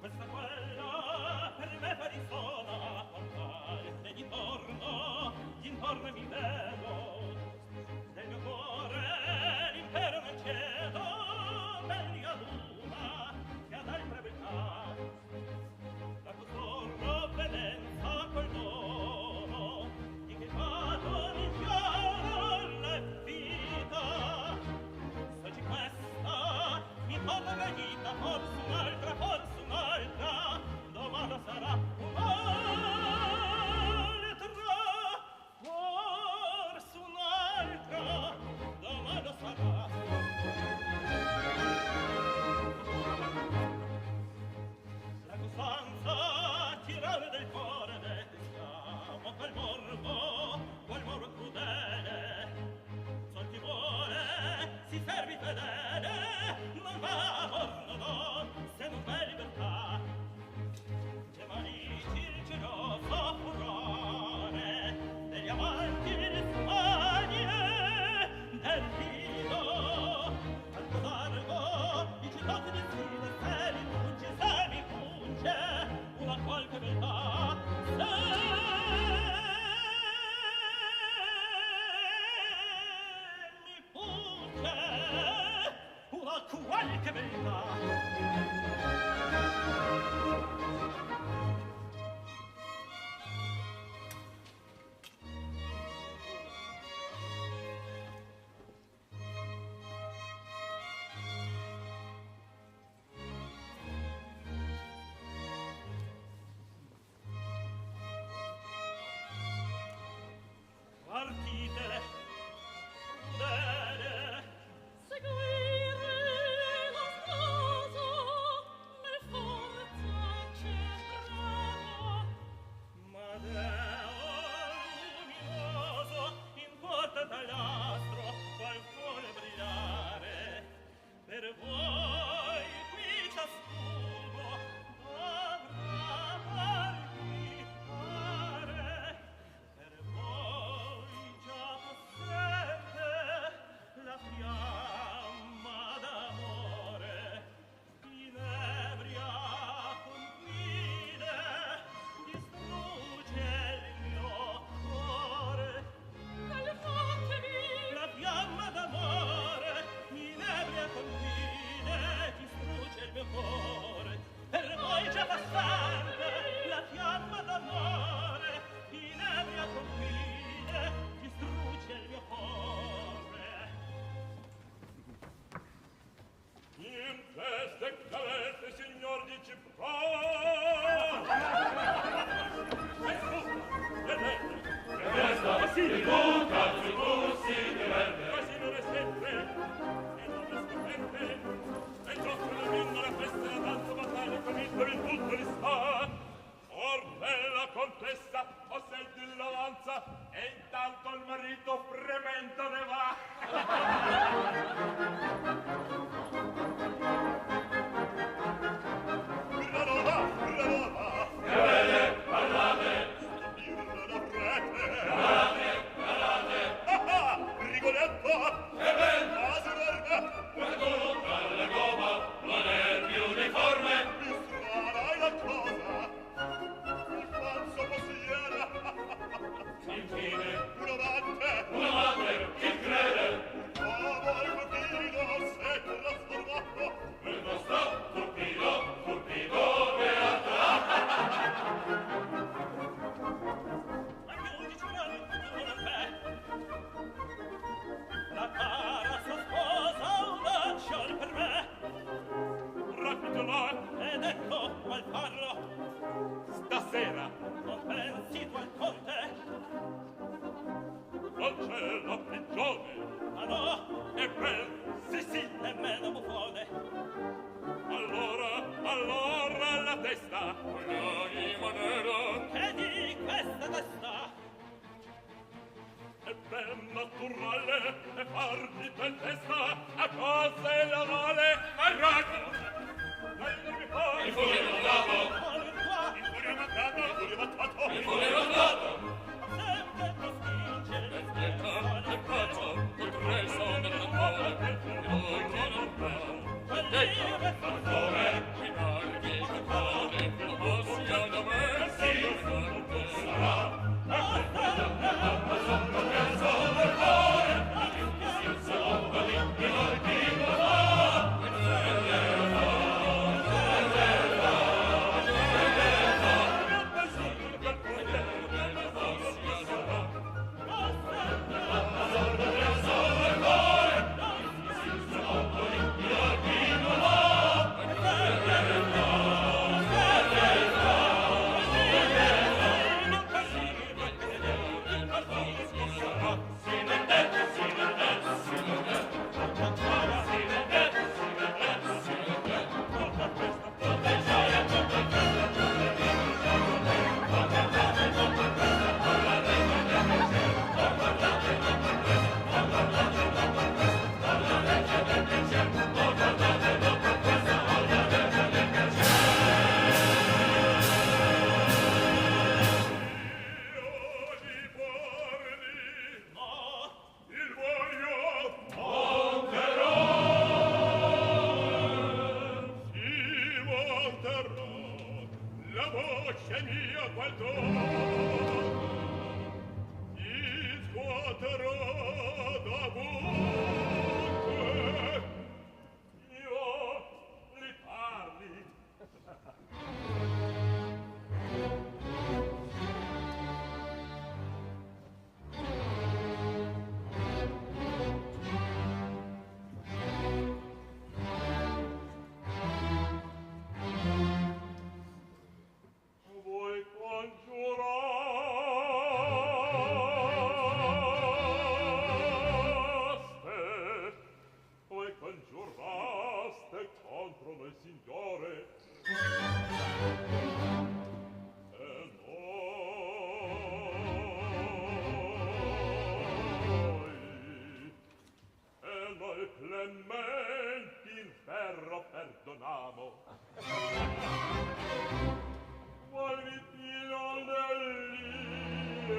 Questa quella per me fa di sola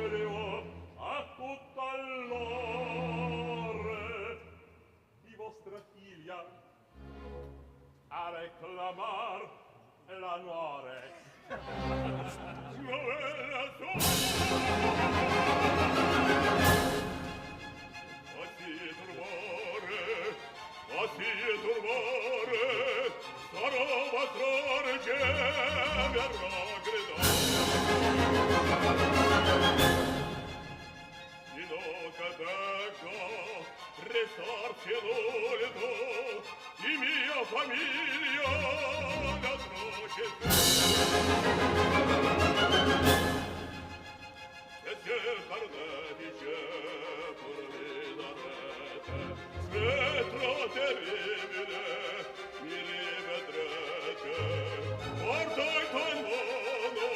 Elio a tutta l'ore di vostra figlia a reclamar l'onore. Novella Così turbare, sarò vostro regge, verrà gridare. Sino che venga, restarci l'olito, di mia famiglia, l'atrocità. E cercar dedice, pur ridarete, svetro terribile, mi rivedrete. Portai con mono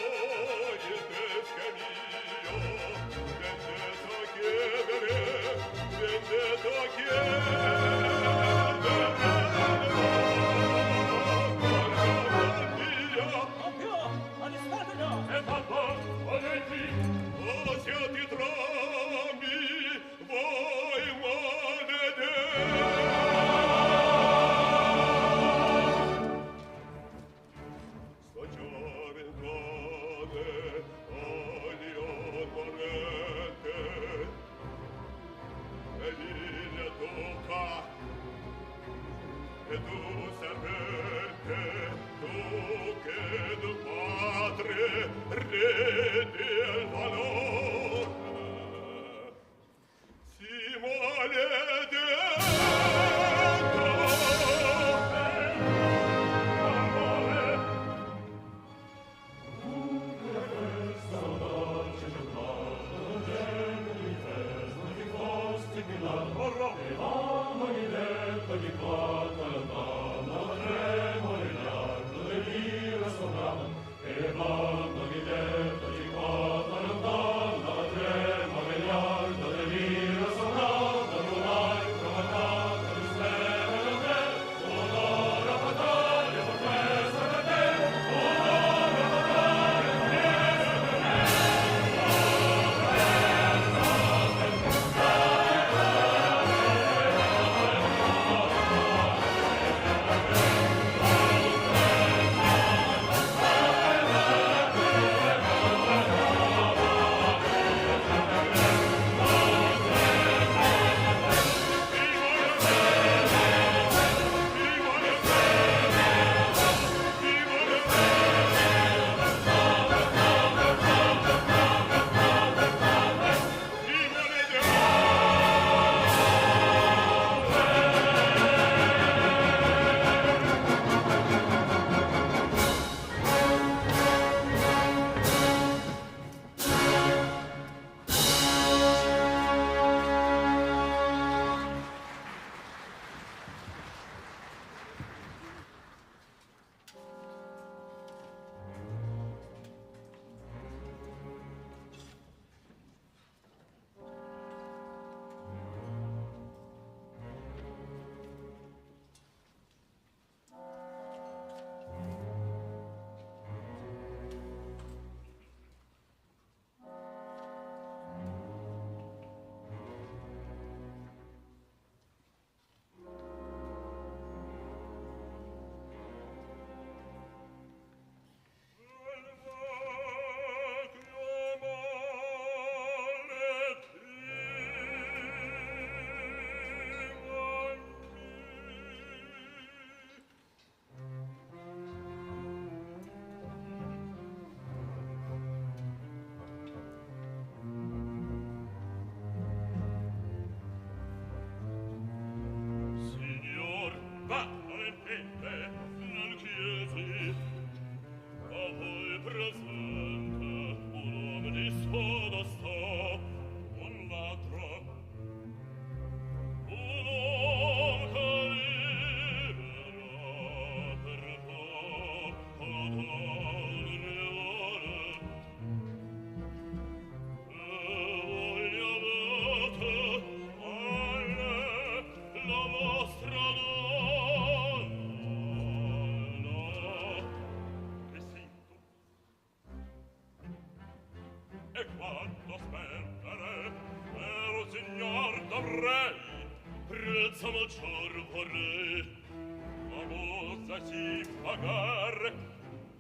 il pesche mio, vendetto chiedere, vendetto chiedere. Ampio, arrestatelo! E papà, volenti? O siate trambi, voi e tu servente, tu che del padre redi il valore, si maledetto. vorrei, prezzo maggior vorrei, ma cosa si pagar?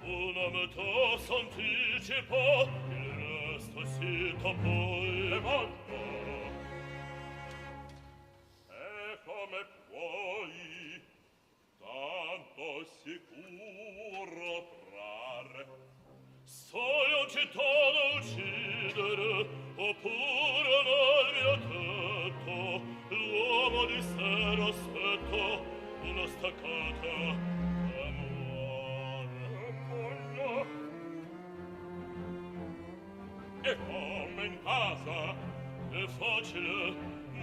Una metà s'anticipa, il resto si poi levanta. E come puoi tanto sicuro trarre? Sono città uccidere, oppure nel mio tetto l'uomo di sera aspetta una staccata d'amore. Amore. E come in casa è facile,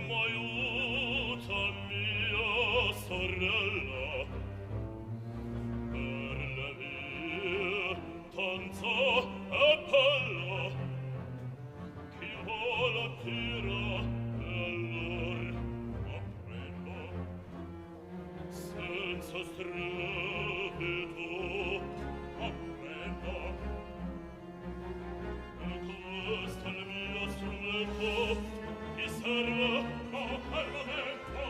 ma aiuta mia sorella per le vie tanza e pella chi vola tira e allor apprendo senza strepito apprendo e questo è il mio strumento che serve a quel momento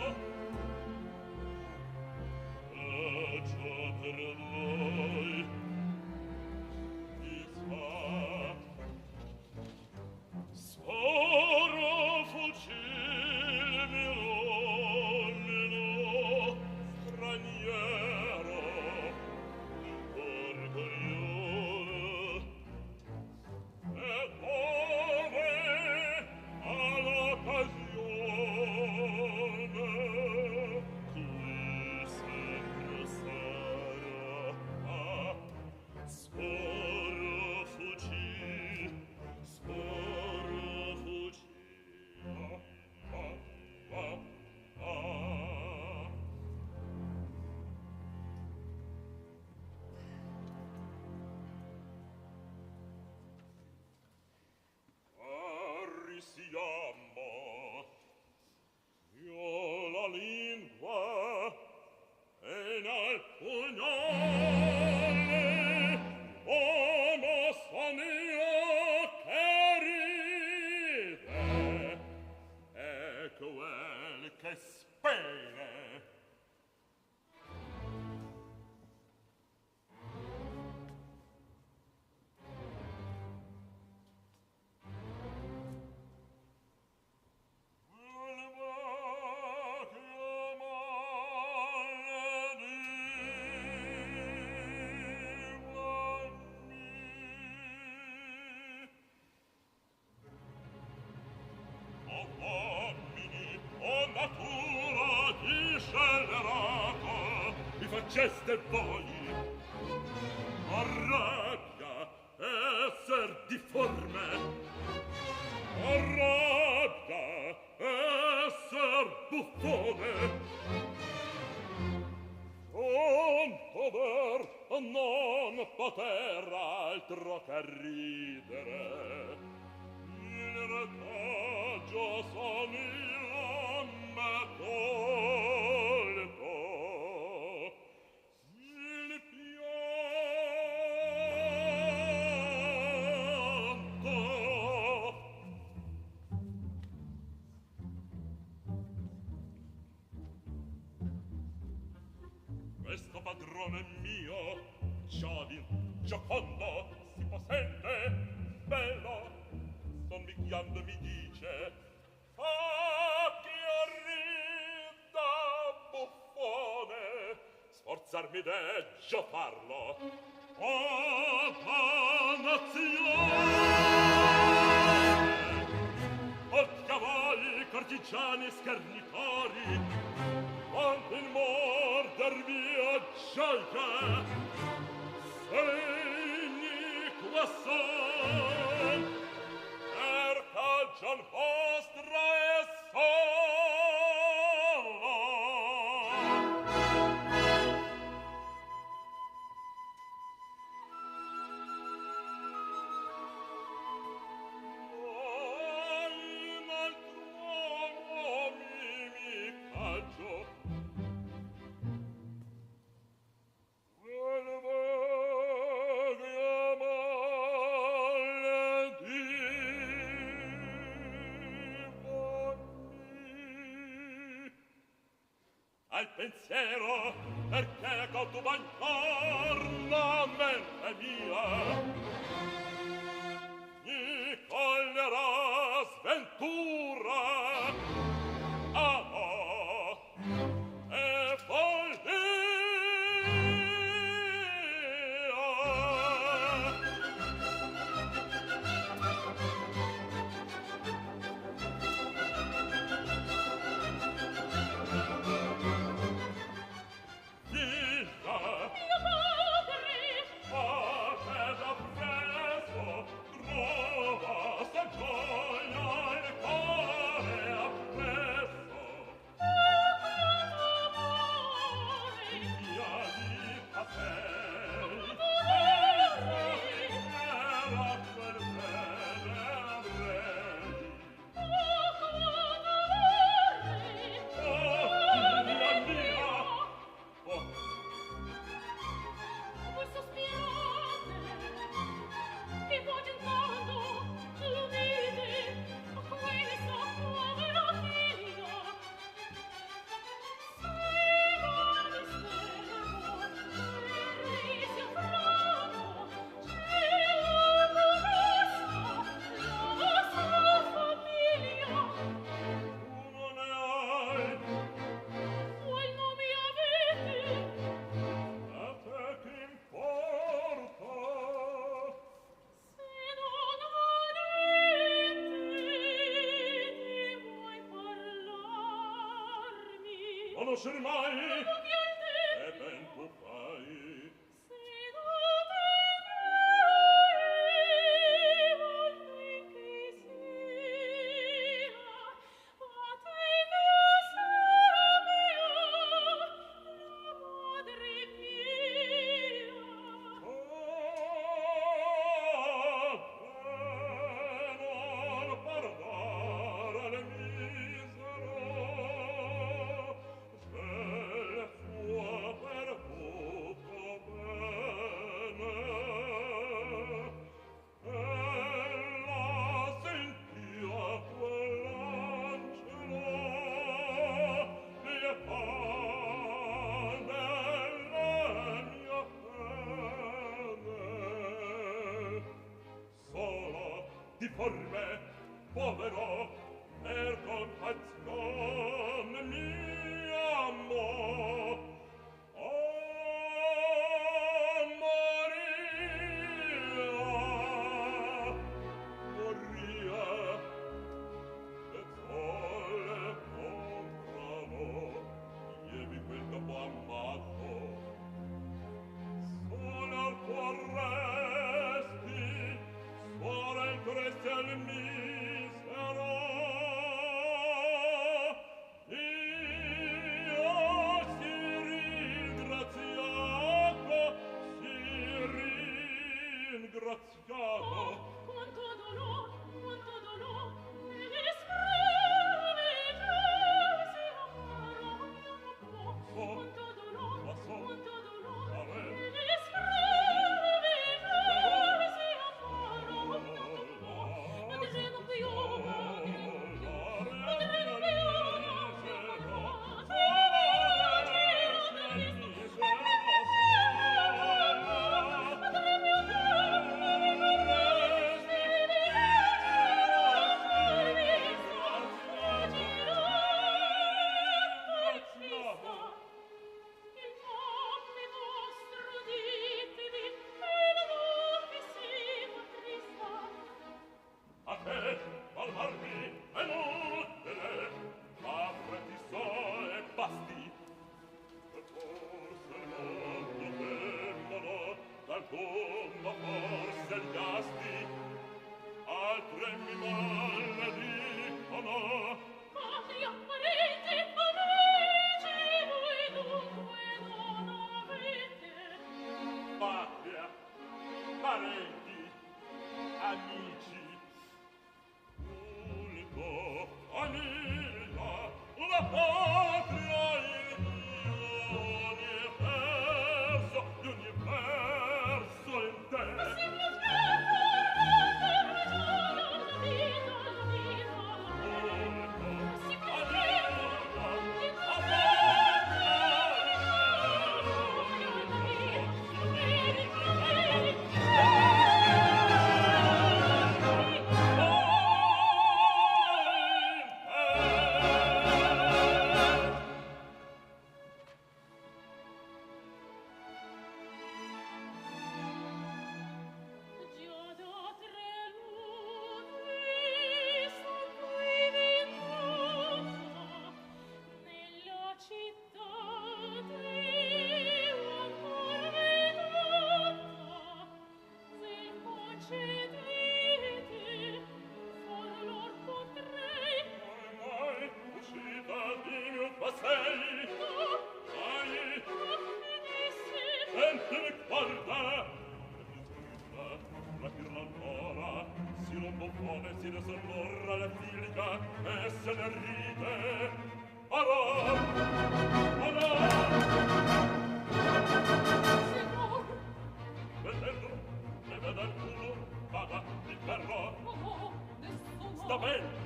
e già per voi mi fa sporo fucile mio nomino straniero orgoglione e dove all'occasione qui sempre sarà sporo fucile sporo fucile Arrisiamo io la lingua e nel pugnale uomo sonio che ride e quel che spene faceste voi arrabbia esser difforme arrabbia esser buffone un poter non poter altro che ridere il retaggio son io me colpo questo padrone mio giovin giocondo si possente bello sonmigliando mi dice che rida buffone sforzarmi deggio farlo o cavalli cortigiani schernitori quanto il morder via gioia segni qua son per cagion vostra e solo in altro uomo mi caggio al pensiero, perché con tu bagnor la mente mia mi coglierà sventura. Amor e follia. Conoscer mai e ben tu fai se non che sia a te che sappia la madre mia non pardare le misero difforme, povero, per compassione mia mo. Oh, Maria, e sole comprano, ievi quel capo amato, sole al cuor resti, suora il creste al misero. Io si ringraziato. Quanto dolor, nelle scrive giunse amaro. Quanto dolor, nelle scrive giunse amaro. Madreno più, a te, calmarmi, è inutile, apriti so e basti. Per forse il mondo debbono, dal fondo forse gli asti, altre mi maledicono. Patria, parenti, amici, voi dunque non avete. Patria, parenti, amici, Anila, la patria, il mio l'universo intero. Si mi fermo, la vita, si mi fermo, venga e se ne ride. Allora, allora. Signor! Vedendo, ne veda il culo, vada, il perro. Oh, nessuno! Sta bene.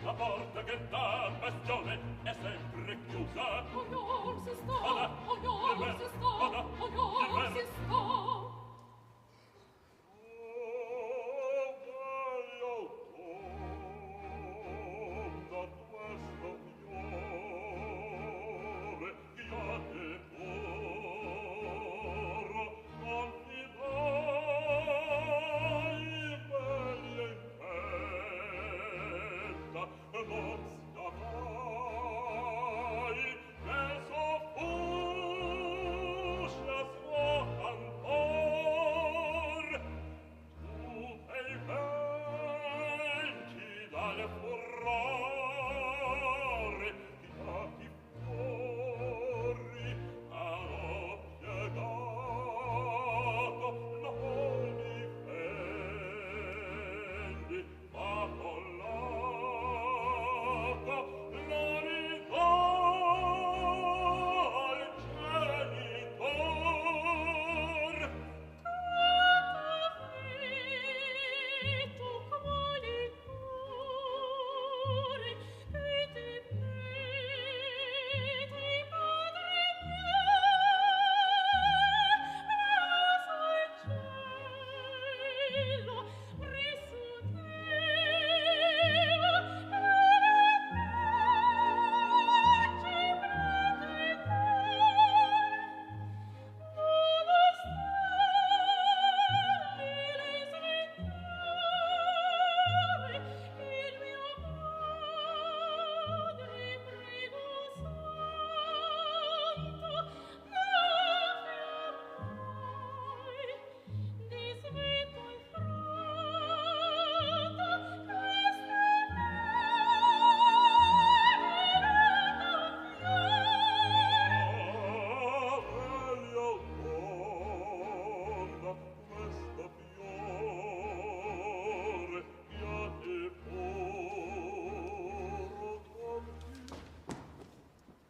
La porta che dà al bastione è sempre chiusa. Ognor si sta! Vada, Ognor il si ver- sta! vada, Ognor il si ver- sta!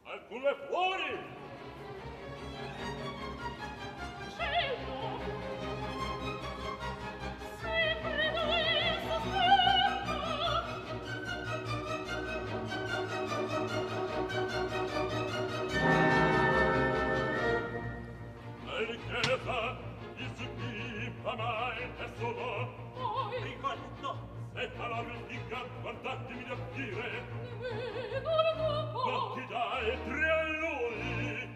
Alcuno è fuori! Cielo! Sempre dove sospetto! La richiesa, il succhiva mai è solo. Poi, Ricordo, se l'amica, guardatemi da dire, vedo il tuo non ti dai tre a lui.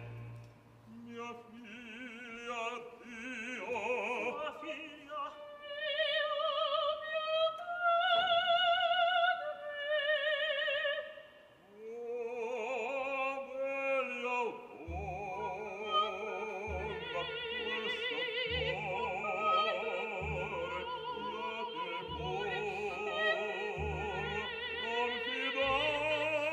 Mia figlia, Dio. Tua figlia. mio Oh, meglio torna questo cuore, fiate pur, non fidate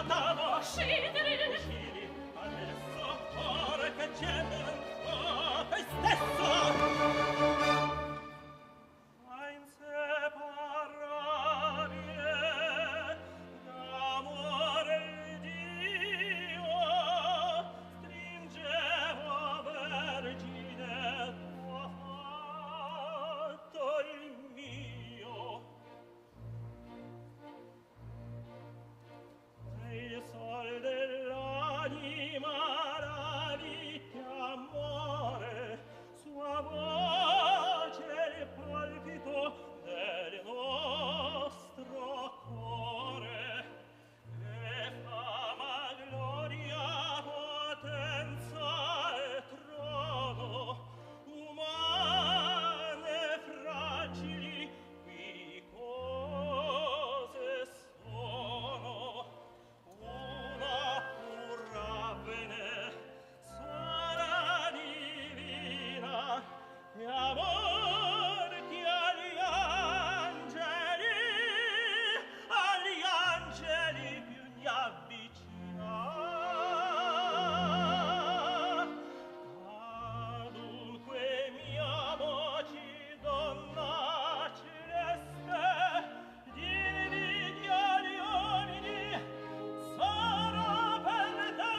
fiatavo Scendere! usciri adesso ora che geme te stesso a inseparabile d'amore Dio stringevo vergine tua fatto il mio il sol dell'anima la vita amore sua voce il palpito del nostro cuore e fama gloria potenza e trono umane fragili qui cose sono una pura bene sola divina e amor che agli angeli più gli avvicina adunque mia voce donna celeste d'invidia gli uomini sarà per te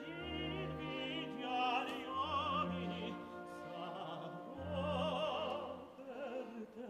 d'invidia gli uomini sarà per te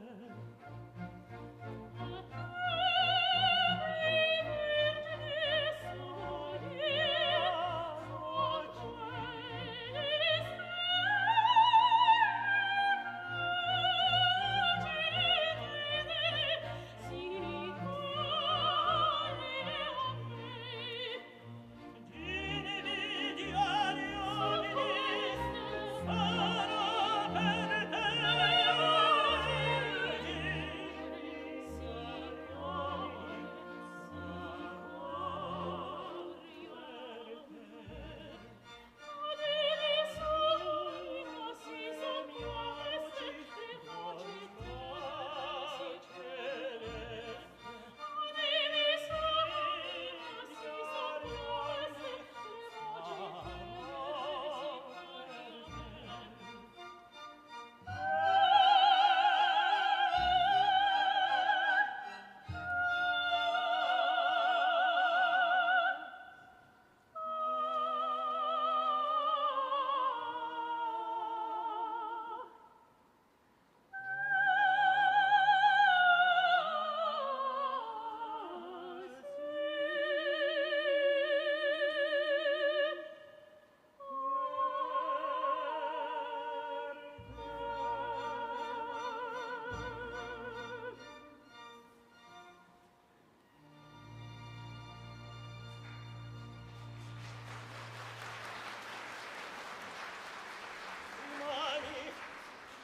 umani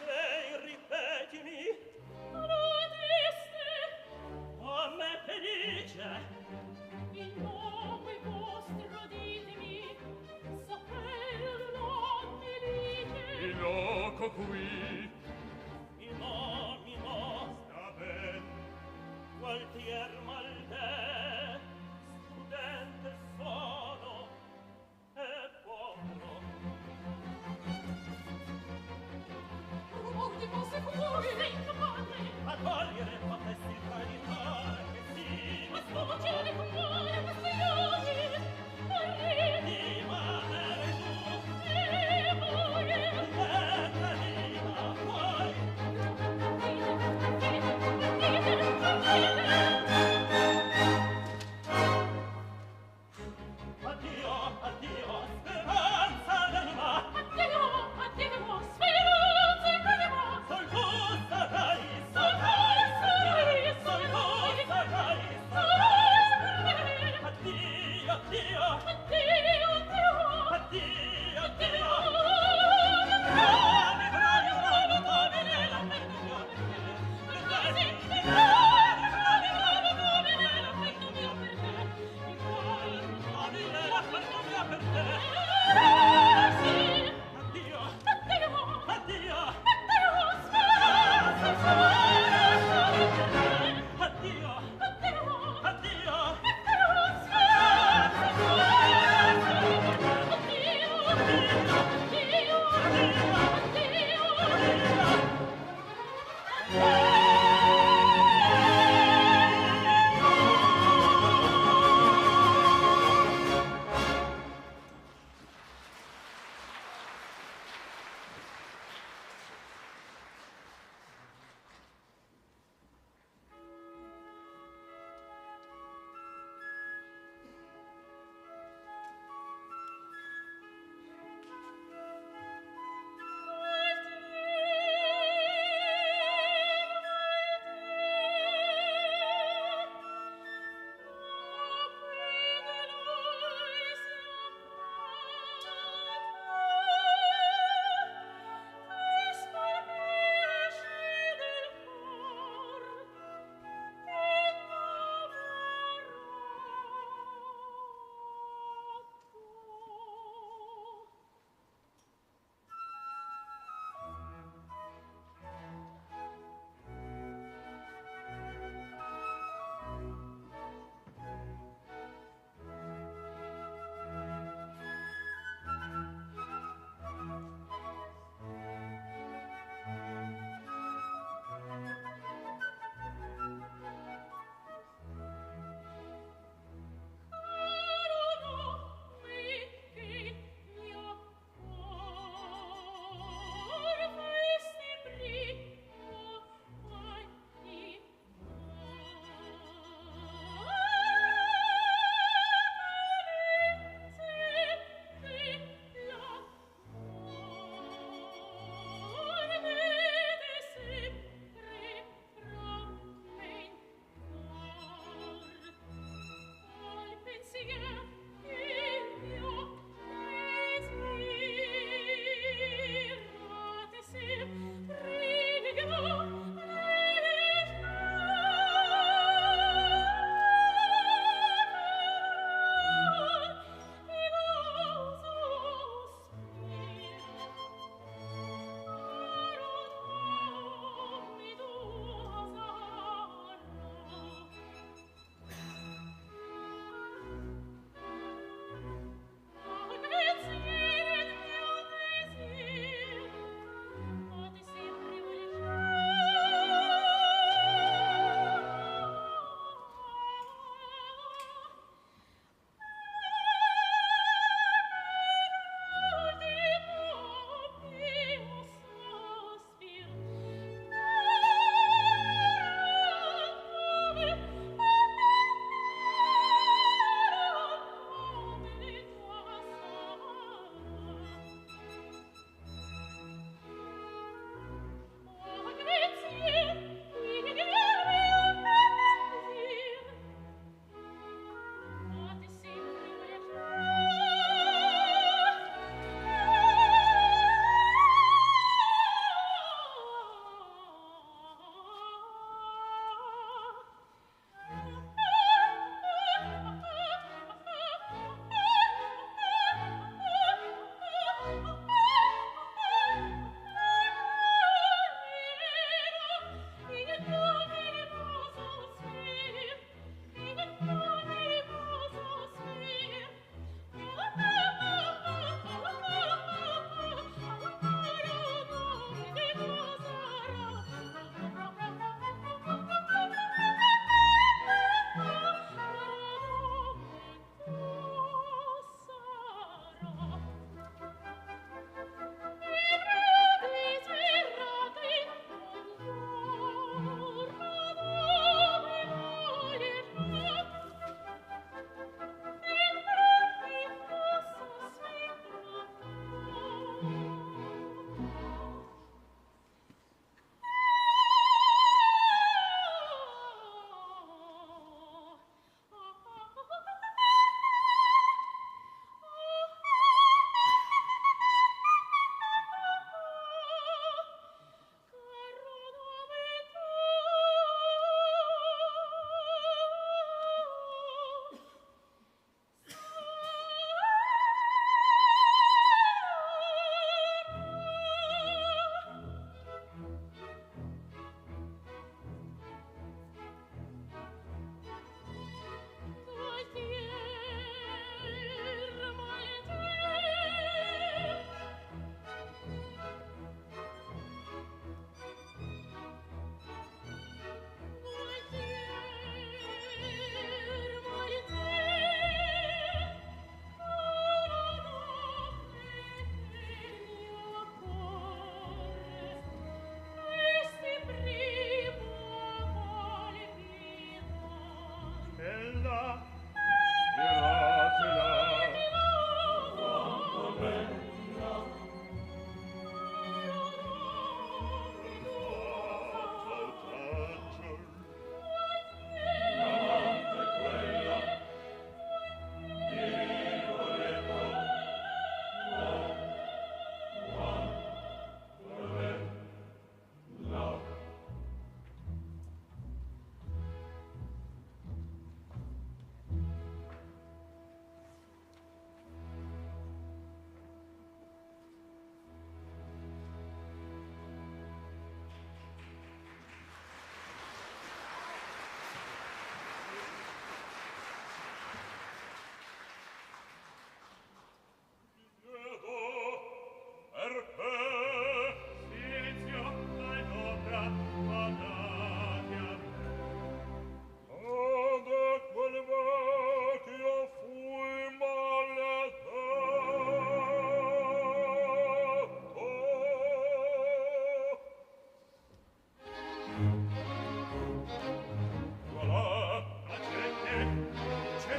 e ripetimi a me felice Il nome vostro ditemi, saperlo non mi dite. Il loco qui mi nomino sta ben Gualtier Malde studente sono e buono Onde possa commuovere? Sì, padre! a cogliere potessi traditare che sì Ma sfoggiare con cuore questi luoghi! Morire! rimanere giù E morire! terra viva poi addio addio speranza d'anima Addio, addio, speranza e anima! sol tu sarà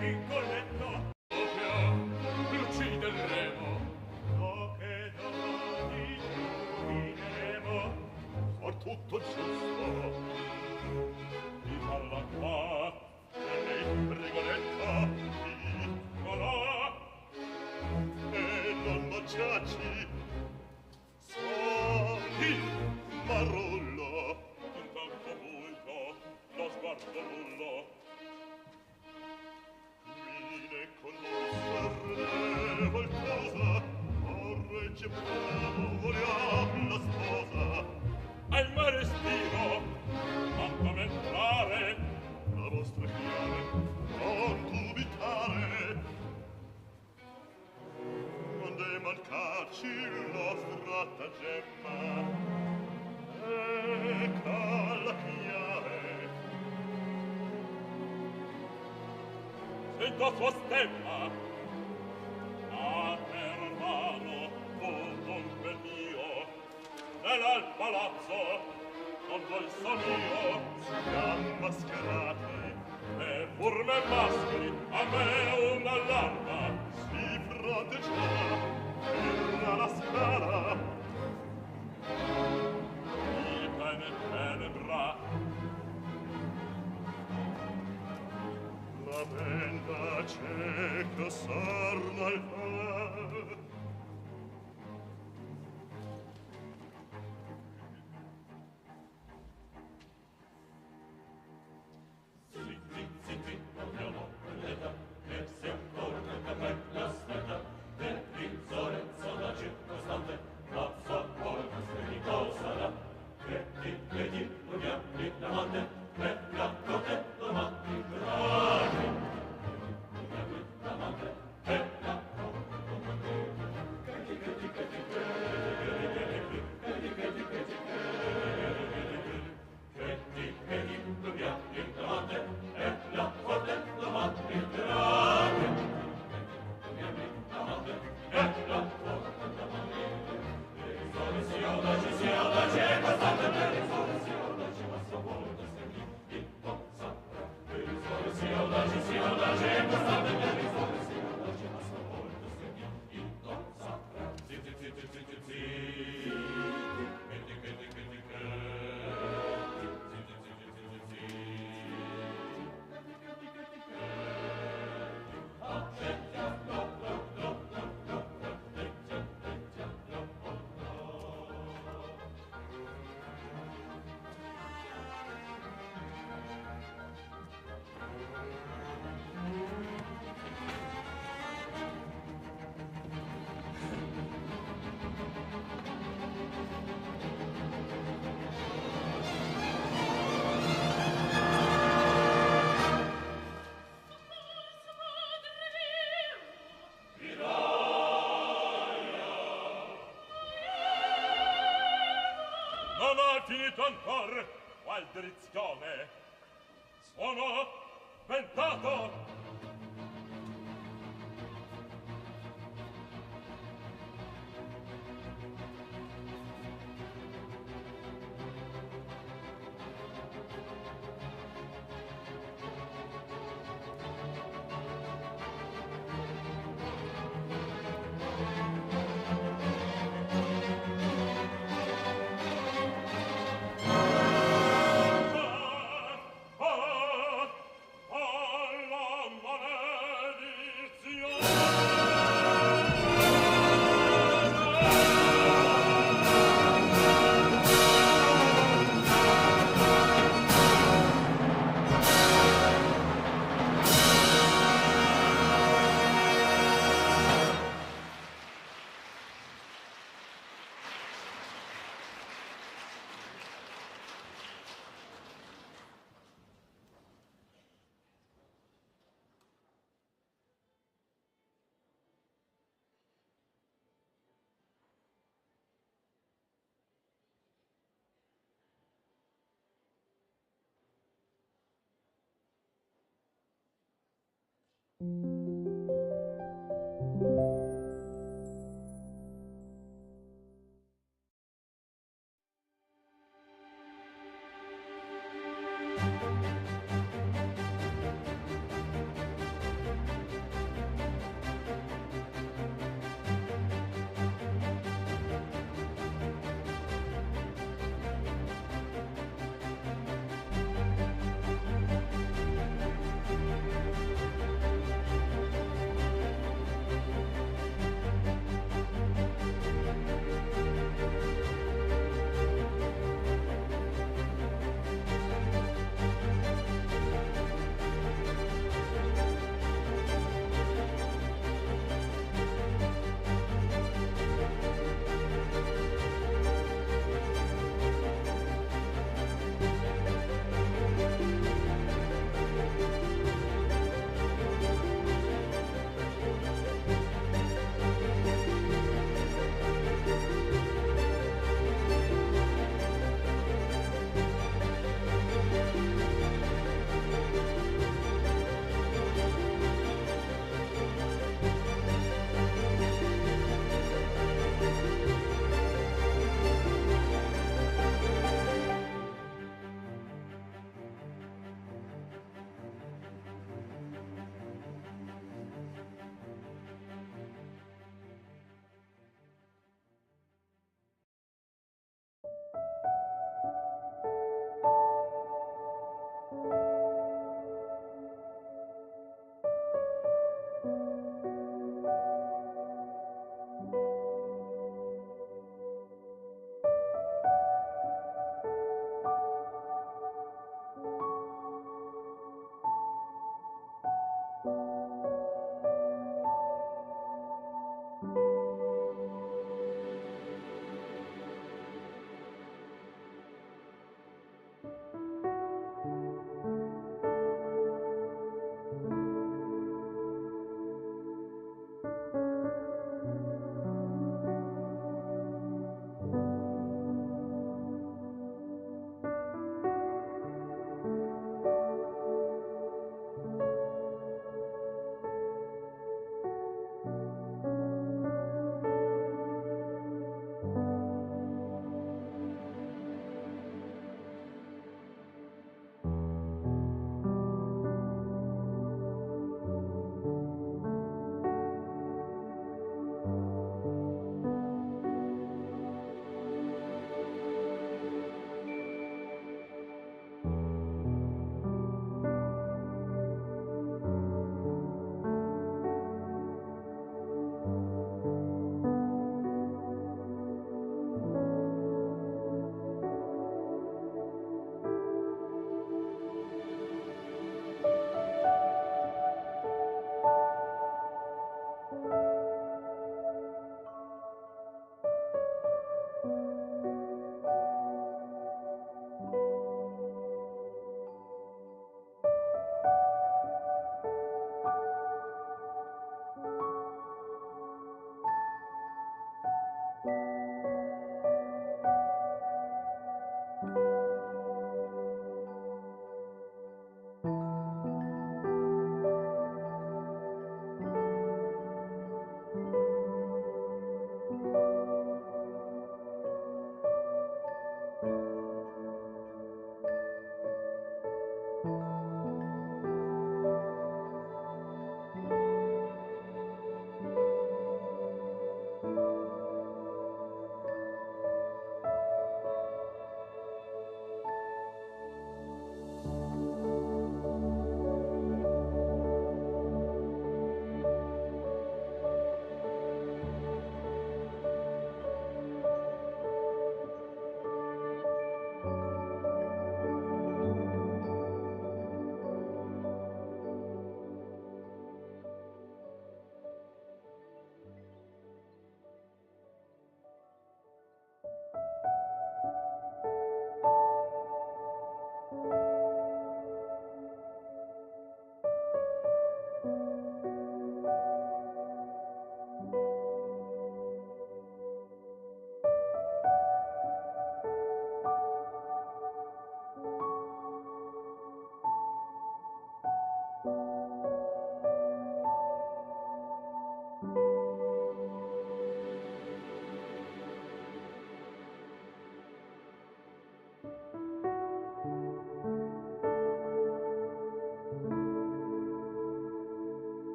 Rigoletto, Lucide il remo, ciò che domani giubileremo, far tutto giusto. Di parla qua, e lei, Rigoletto, piccola, e non baciaci, il marullo, con tanto volto, lo sguardo nullo, mine con non qualcosa, corregge bravo, vogliam la sposa, al mare stiro, tanto mentrare, la vostra chiave, non dubitare, onde mancarci la fratta gemma, ecca la chiave. Sento sua stemma, a per mano, con quel mio, nell'al palazzo, non vol son io, siam mascherati, e pur me mascheri, a me un'allarma, si fronteggia, era la scala, mi penebra, la benda cieca sarna al fa. Non ho finito ancor, qual dirizione? Sono ventato! Alla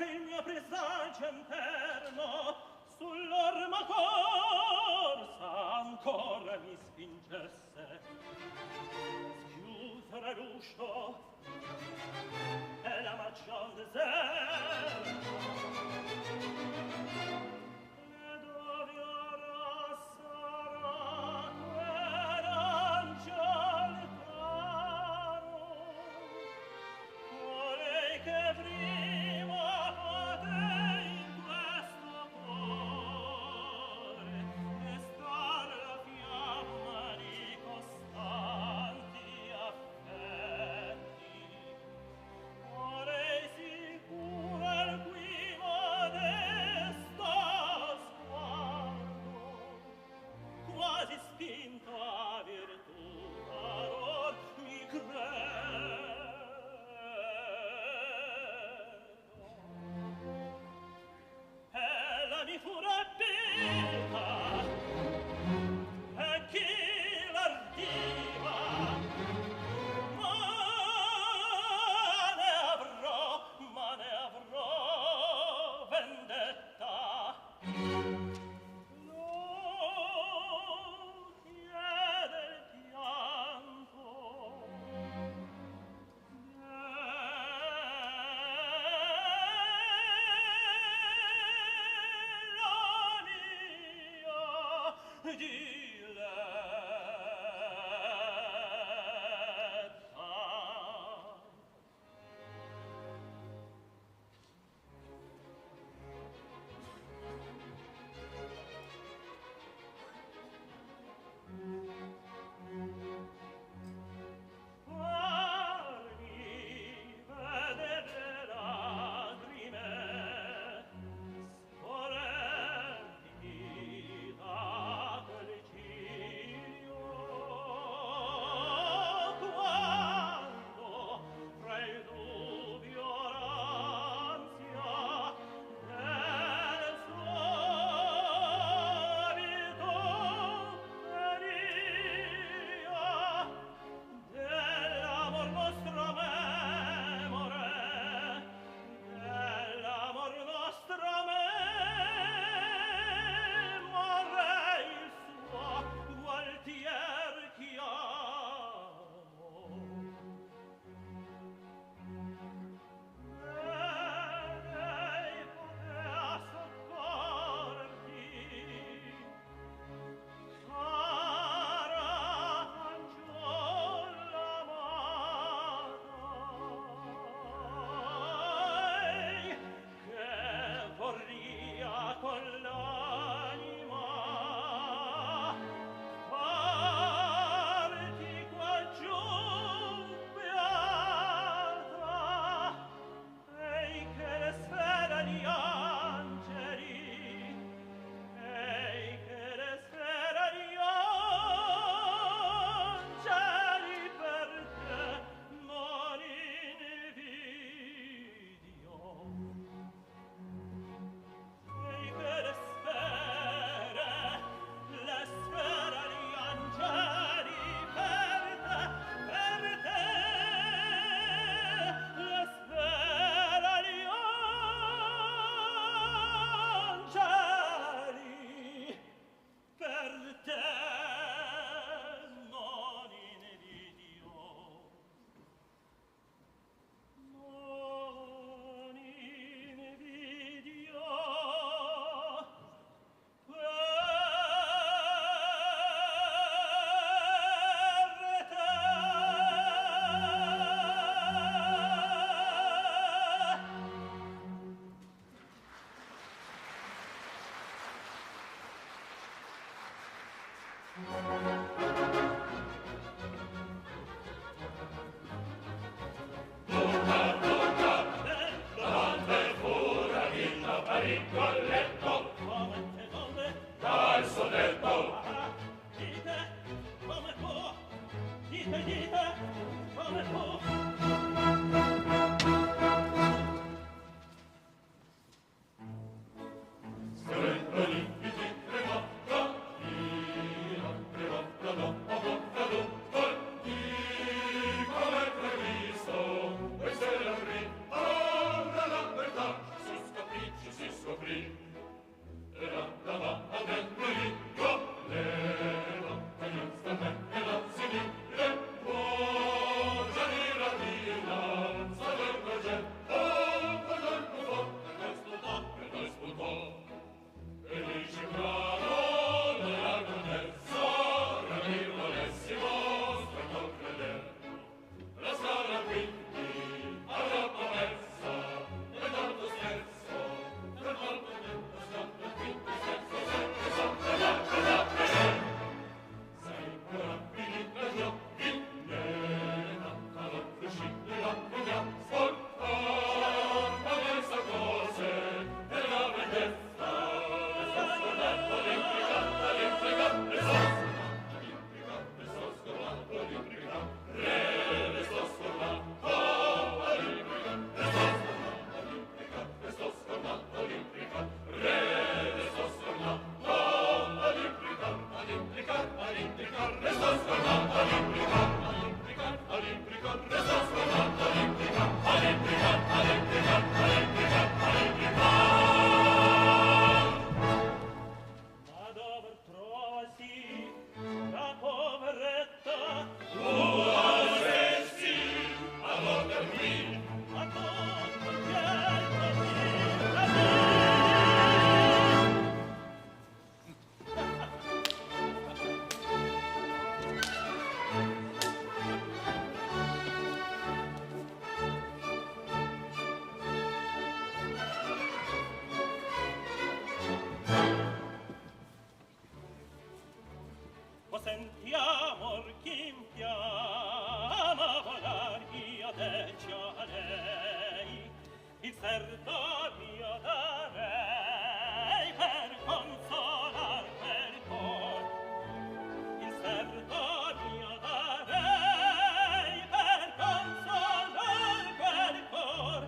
che il mio presagio interno sull'orma corsa ancora mi spingesse. Schiusere l'uscio e la magion deserta, e dove ora sarà quell'angel caro, colei che prima poté in questo cuore destar la fiamma di costanti affetti. Vorrei sicura il cui modesto sguardo, quasi spinto a virtù paror mi credo. Ella mi fu rapita e chi l'ardiva, ma ne avrò vendetta. Non chiede il pianto, della mia diletta. Farmi vedere lagrime scorrenti da quel ciglio, quando fra il dubbio l'ansia del subito delirio dell'amor nostro memore, dell'amor nostro memore, il suo gualtier chiamo. Lei potea soccorrerti, cara fanciulla amata, che vorria con l'anima farti qua giù beata, ei che le sfera di angeli, ei che le sfera di angeli per te non invidio. Ei che le sfere di angeli per te, le sfere di angeli per te non invidio. Non invidio per te. Davanti fura in apparecchio al letto, Come te dove? dal sonetto. Dite come può, dite come può. Stretto lì, ti trema, servo mio darei per consolar quel cor. Il servo mio darei per consolar quel cor.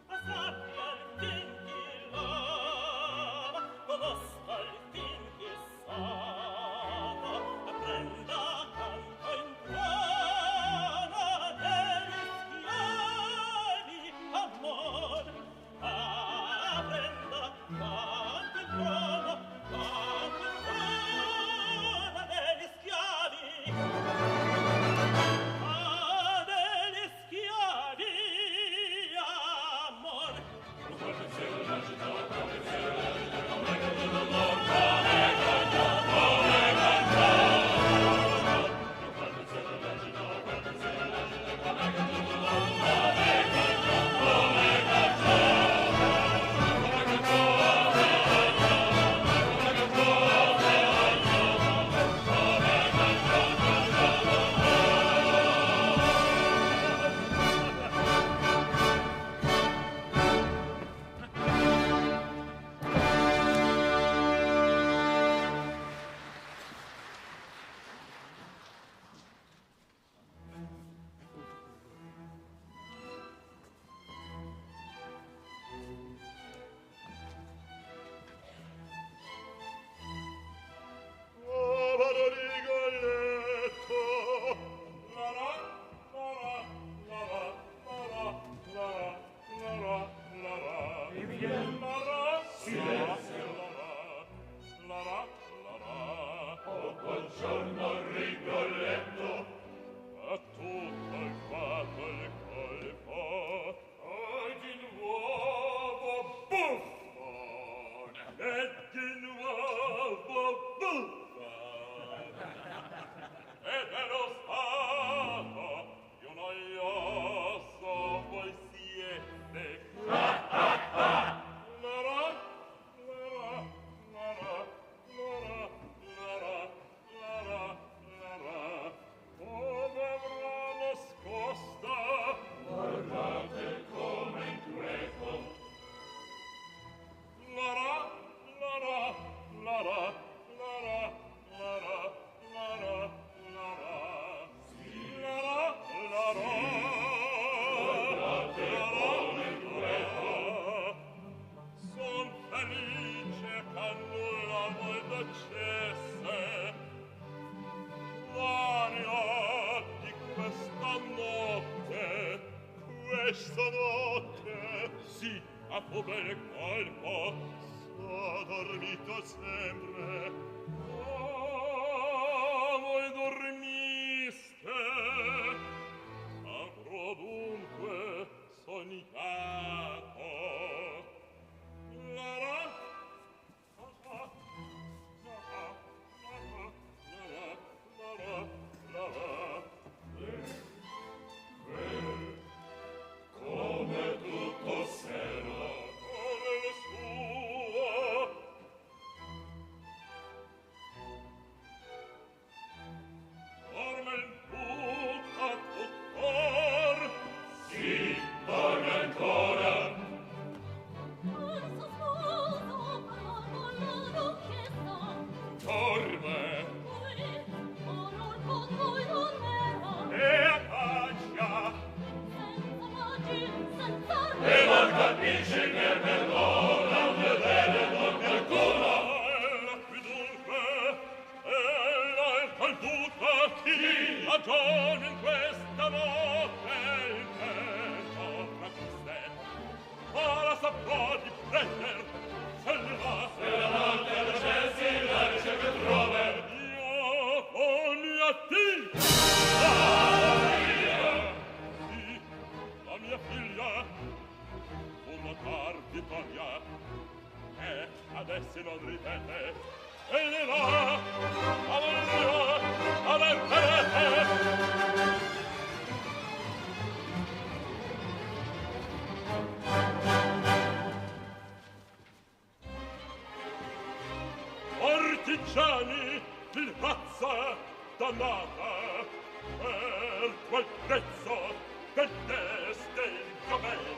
Ma sappia il fin chi l'ama, conosca il fin chi sono, apprenda quanto in trono degli schiavi amor. Apprenda quanto in trono degli schiavi degli schiavi amor. Povero Rigoletto, la la la la la la la la la la. E bien, la la, silenzio, la la la la. Oh, buongiorno Rigoletto, a tutto il fatto il colpo, oh, di nuovo buffone, e di nuovo buffone. Ed è lo stato di un noioso voi siete. La la, la la, la la, la la, la la, la la. Dove avrà nascosta? Guardate come in greco. La la, la la, la la, la la, la la. Son felice che nulla voi docesse. L'aria di questa notte, sì, a bel colpo, s'ha dormito sempre. Voi dormiste, avrò dunque sognato. La la, la la, la la, la la. Come tutto sera, come il suo. Dorme in tutta tuttor? Sì, dorme ancora. Forse sposo, parlavo la duchessa. Dorme. Qui, onor con voi dormerà. E a caccia. Senza magi, senza E non capisce che è per l'ora non vedere donne alcuna. Ella qui dunque, ella è perduta chi ragione in questa notte il vento fra queste. Ma la saprà di prender, se ne va. Se la notte la cessi, la riceve trove. Io con mia figlia, sì, la mia figlia, una tarditoria, che adesso non ripete, e ne va, avanti, avanti. Partigiani, il razza dannata, per quel prezzo del destino bene,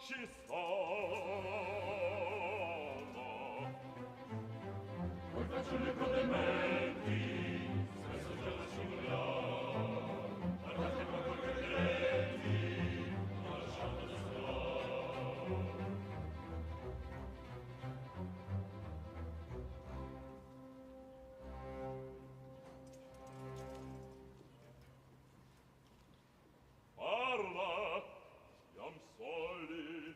Ci sono Parla, siam soli.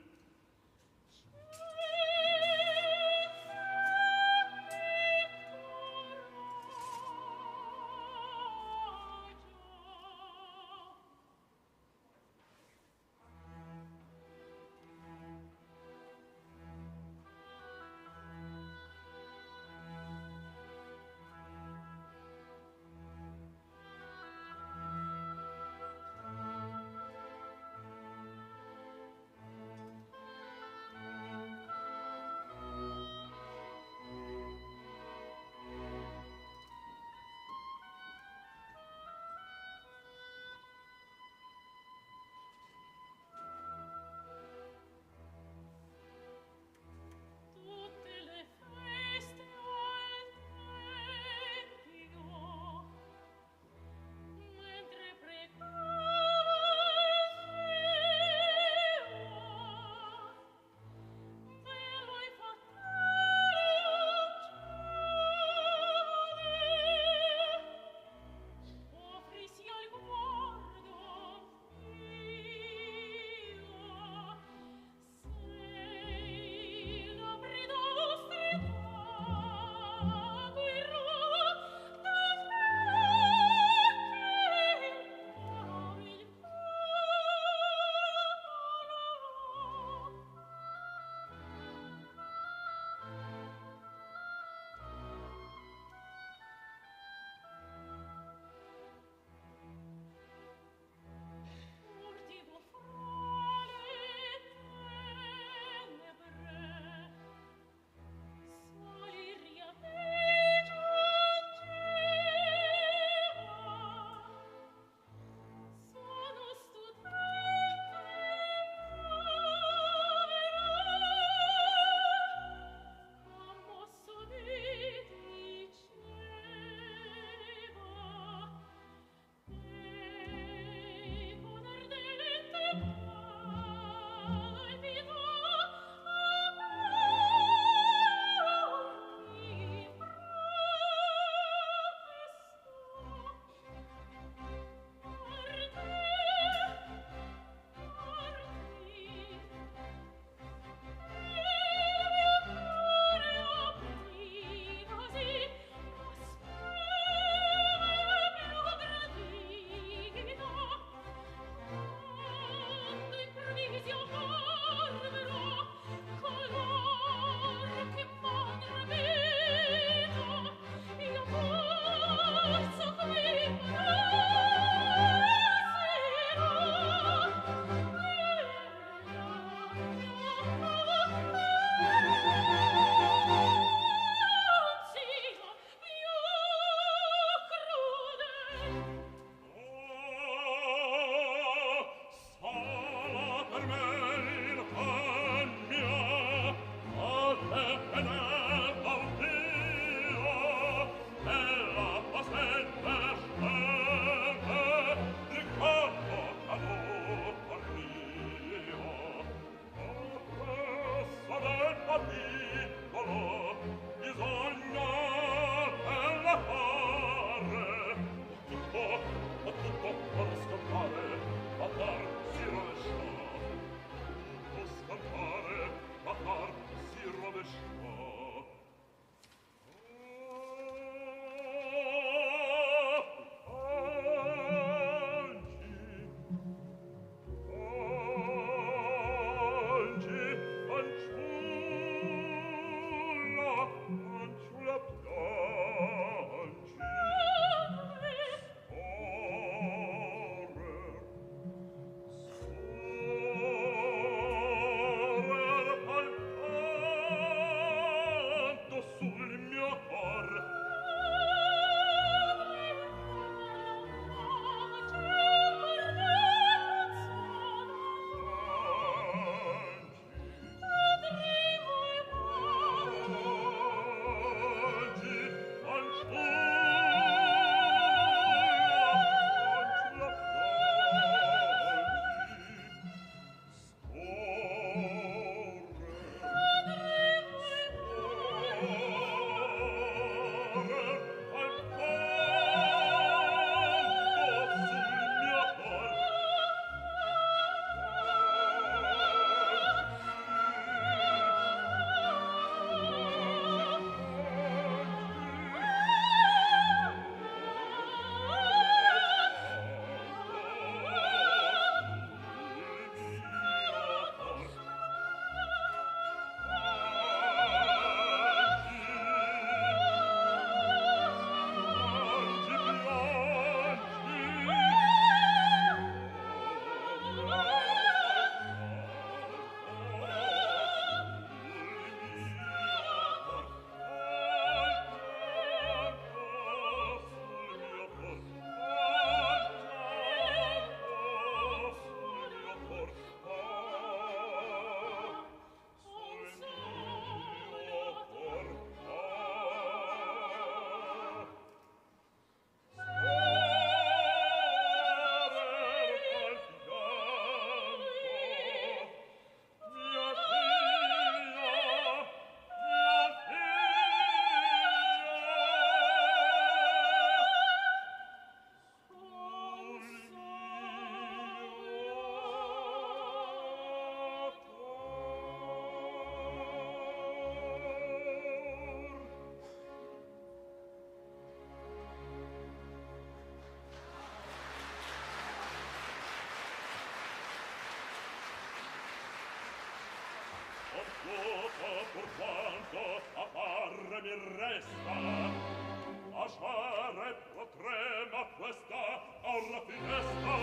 lasciare potremo questa aura finestra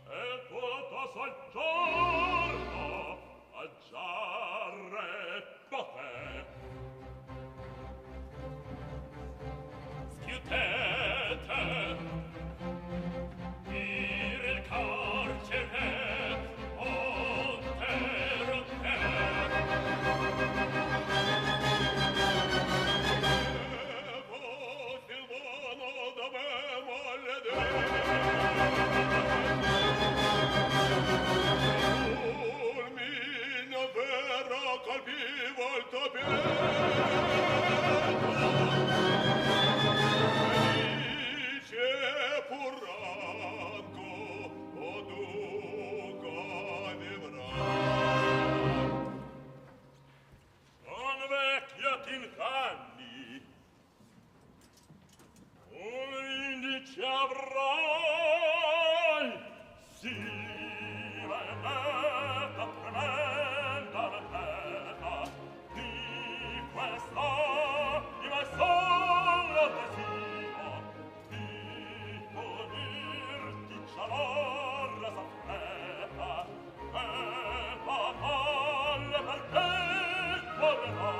e tutto soggiorno aggiarre poter. Schiutete dire il carcere ontero te. Colpivo il tappeto felice purranco o dunque di bran non vecchia t'inganni un indice avrai sì vendetta tremenda vendetta di questa di me solo desio di unirti cialorra s'affretta e fatale per te correrà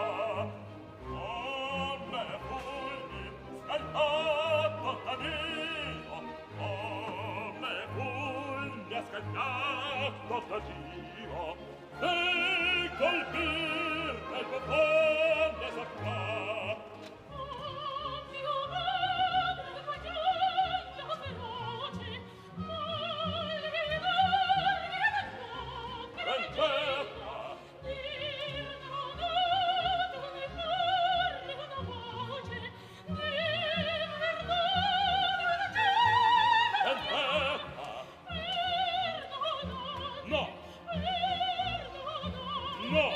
come fulmi scaldato t'addio come fulmi scaldato t'addio e colpir nel profondo saprà. No! No!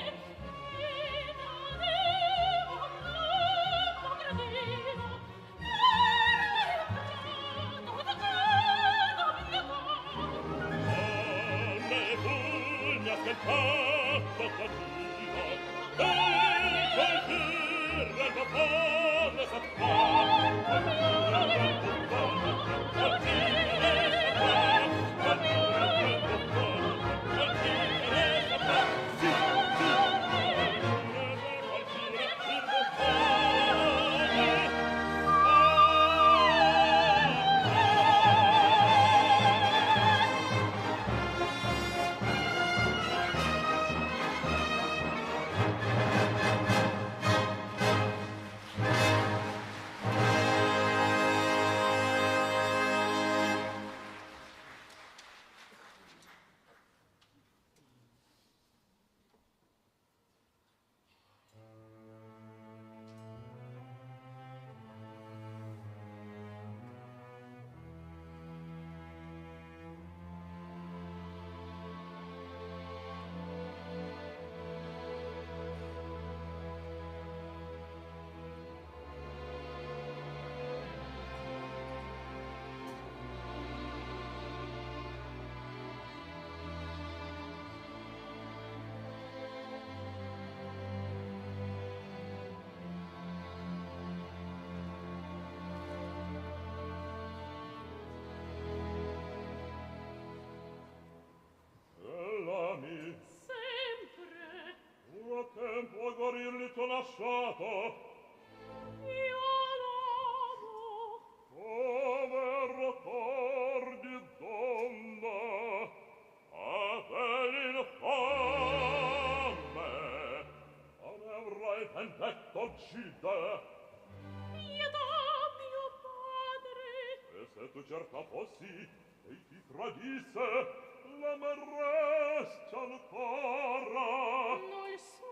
Tempo a guarirli t'ho lasciato. Io l'amo. Come ricordi, donna, a te l'infame, a me avrai vendetto uccide. Io da mio padre. E se tu certa fossi, e ti tradisse, l'amerresti ancora. Non so.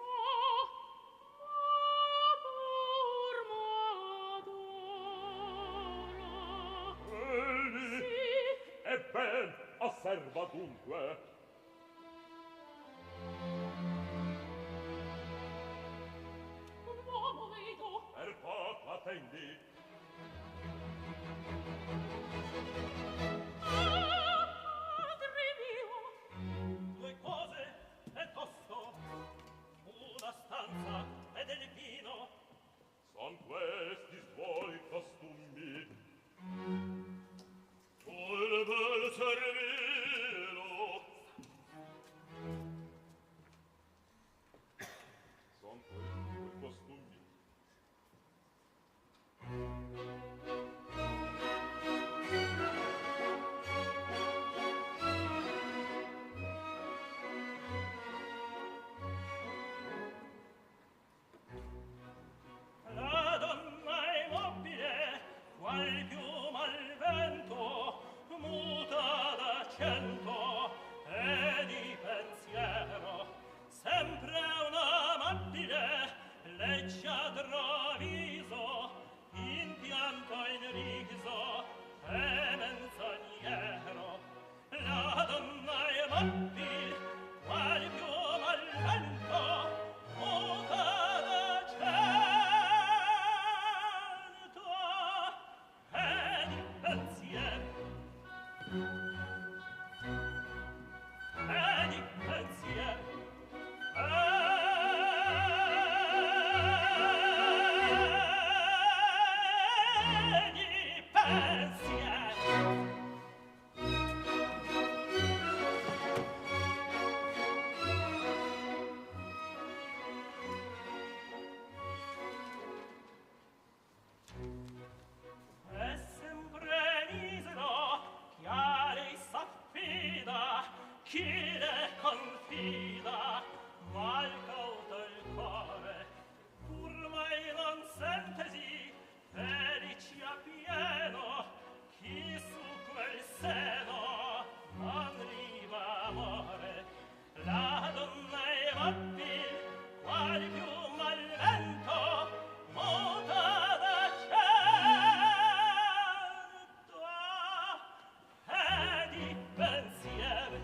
E ben osserva dunque. Un uomo vedo. Per poco attendi. Padre mio. Due cose e tosto, una stanza e del vino. Son questi suoi costi. viso, in pianto in riso, e menzognero, la donna è mobile, qual più malvento, muta da cento, e di pensiero, chi le confida, mal cauto il cuore, pur mai non sentesi, felici a pieno, chi su quel seno non riva amore. La donna è mobile, qual più mal vento, muta da certo, e di pensiero,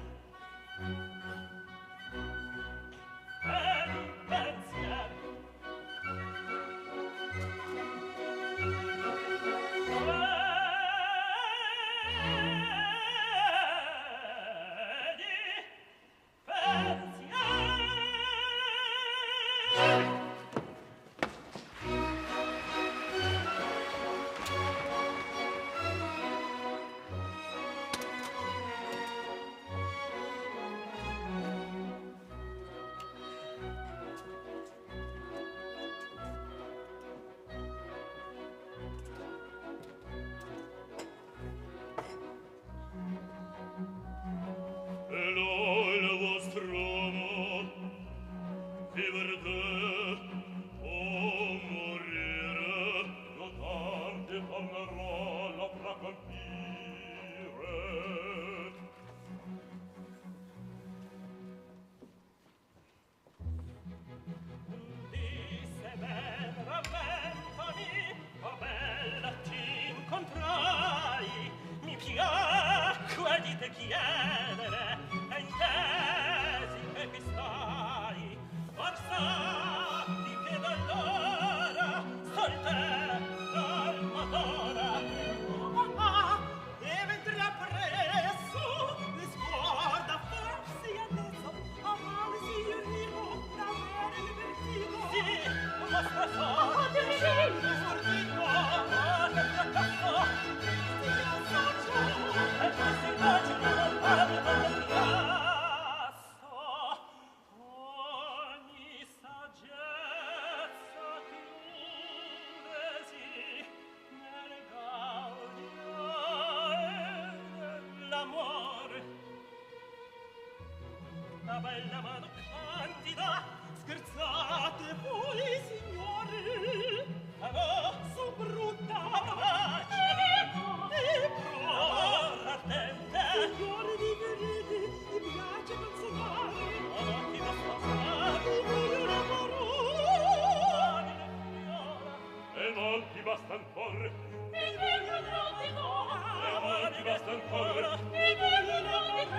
chiedere e intesi che qui stai, forza ti chiedo allora sol te l'almadora deve intrapresso le sguarda forse adesso amare si arrivo d'avere divertito sì, mostra so divertito stordito che fracasso ti associo e questi baci di non parli con il chiasso ogni saggezza chiudesi nel gaudio dell'amore la bella mano candida scherzate voi signori adesso brutta pace e pro ardente signore di verite mi piace consolare occhi da sposare voglio innamorare e non ti basta ancora Mi voglio innamorare. e non ti basta ancora Mi voglio innamorare.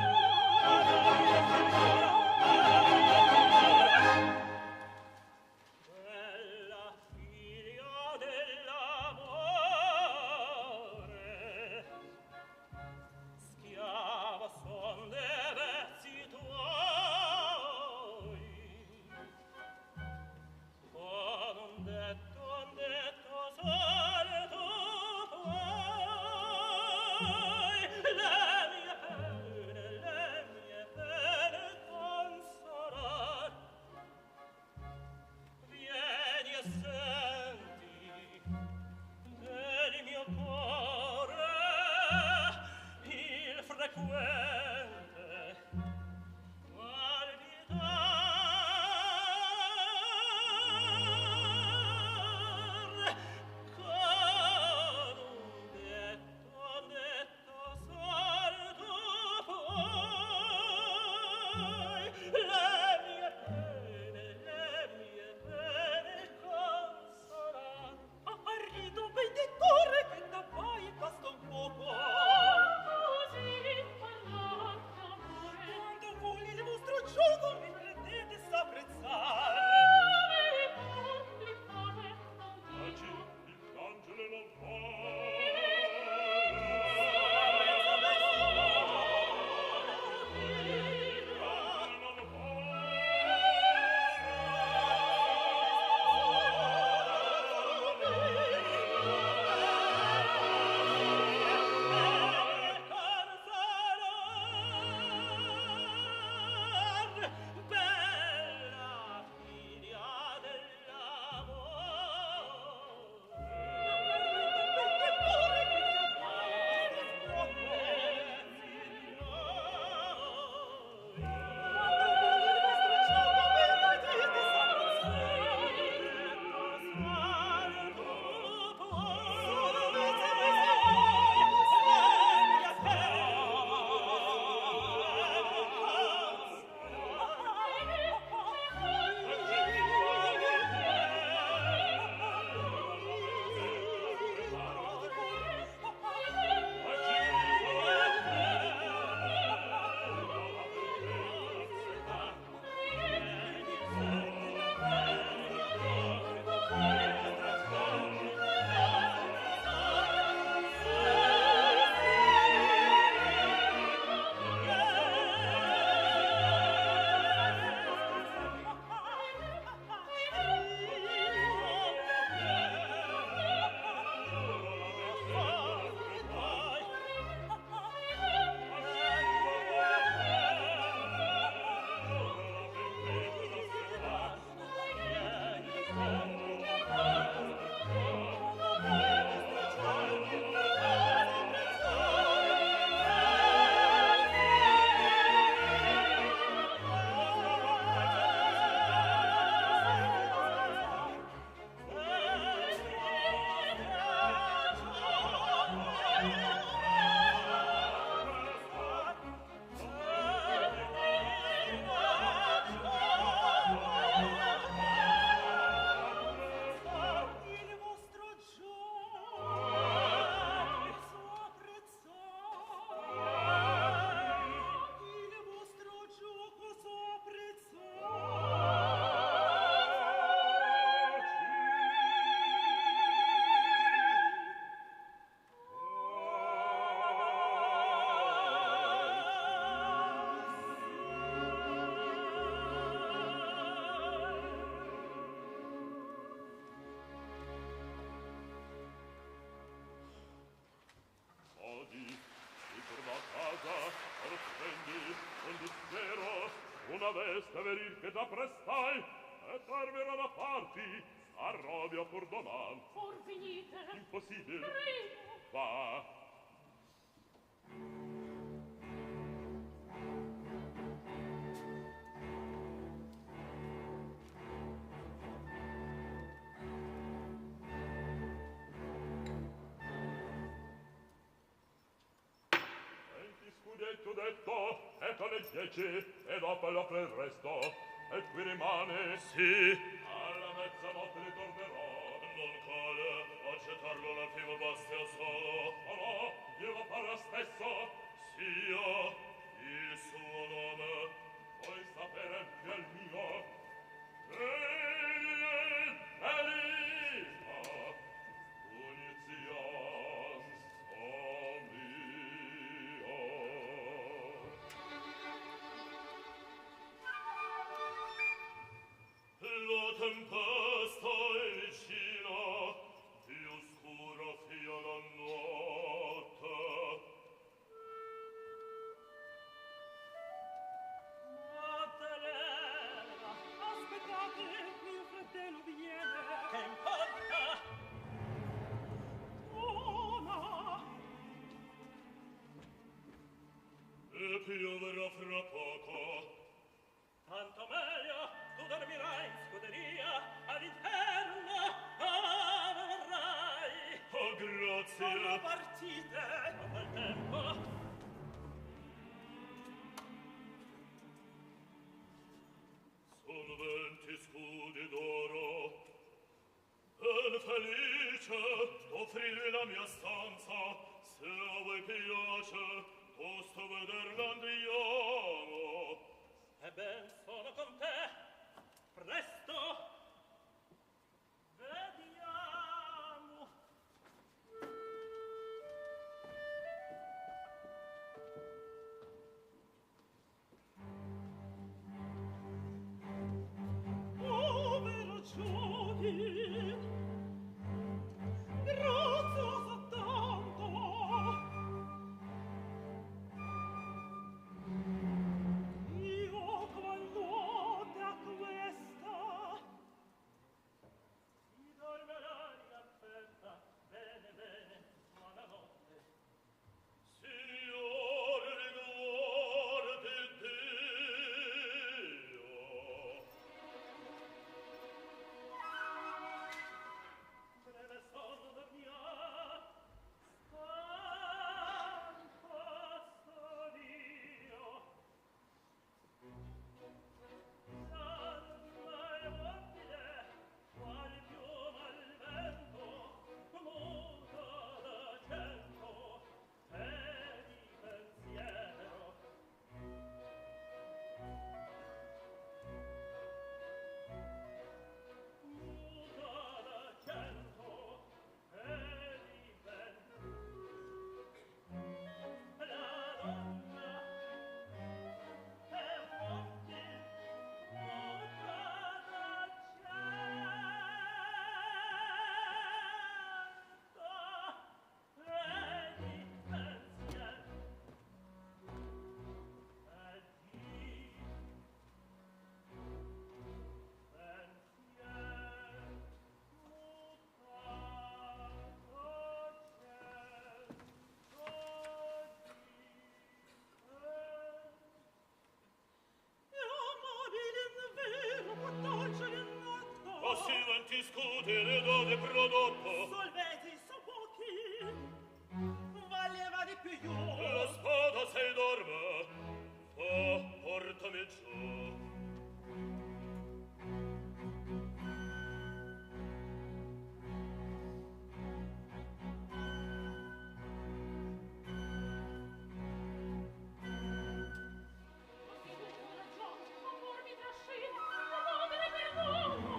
verir che già prestai, e parverà da parti, arrovia pur doman. Or venite. Impossibile. Prego. Va. Scudetto detto, ecco le 10, e dopo l'opera il resto, e qui rimane. Sì. Alla mezzanotte ritornerò. Non cale, accettarlo la prima bastia solo. Ma no, io lo farò stesso. Sia il suo nome, vuoi sapere più il mio? Elisa, unizians, la tempesta è vicina, più scura fia la notte. Maddalena, aspettate, mio fratello viene. Che importa? Buona! E pioverà fra poco. Tanto meglio, tu dormirai in scuderia, all'interno avverrai. Oh, grazie. Sono partite, non bel tempo. Sono 20 scudi d'oro. Ben felice d'offrire la mia stanza. Se a voi piace, posto vederla andiamo. E ben sono con te. Presto. Vediamo. Oh, vero giochi. Grazioso tanto. Io quando a questa si dormerà in affetta. Bene, bene, buonanotte. Signore, riguardi Dio. Breve sonno dormiamo, stanco son io. Già ormai mobile, qual piuma al vento, muta d'accento e di pensiero. Muta d'accento e di pensiero. La donna è morte, muta d'accento e di pensiero. Così 20 scudi le do di prodotto. Solveti so pochi, valeva di più io. La spada se dorme, portami giù. Amor mi trascina, amor me ne perdono.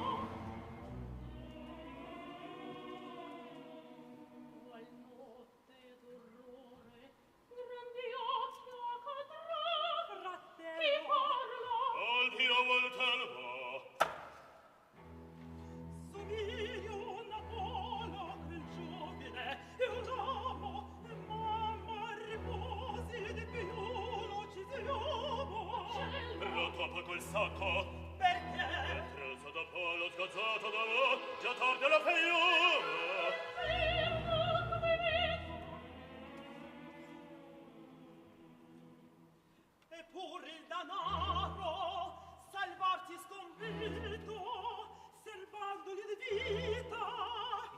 Qual notte d'orrore, grandiosa cadrà. Fratello. Chi parla? Al quel sacco? Perché? Preso da pollo, scazzato da là, già tardi la feiura. Eppure il danaro, salvarti sconfitto, salvandogli di vita.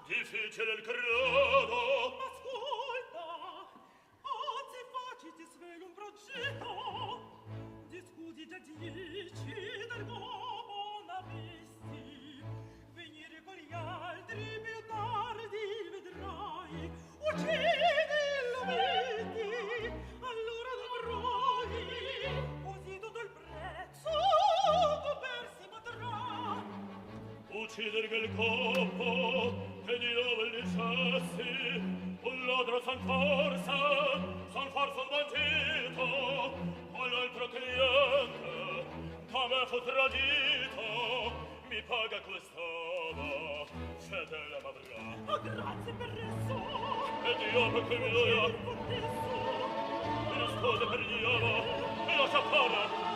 Difficile il credo. Ma ascolta, anzi faciti svelo un progetto. Discuti già dici del uomo n'avresti. Venire con gli altri più tardi vedrai. Uccidilo, vedi, allora dovrai. Così tutto il prezzo persi potrà. Uccider che il corpo che di dove il dicessi un ladro son forza un bandito un altro cliente che me fu tradito mi paga quest'ova fedele m'avrà. Oh, grazie per esso. E Dio perché mi doia Per esso. mi nasconde per Dio e lascia fare.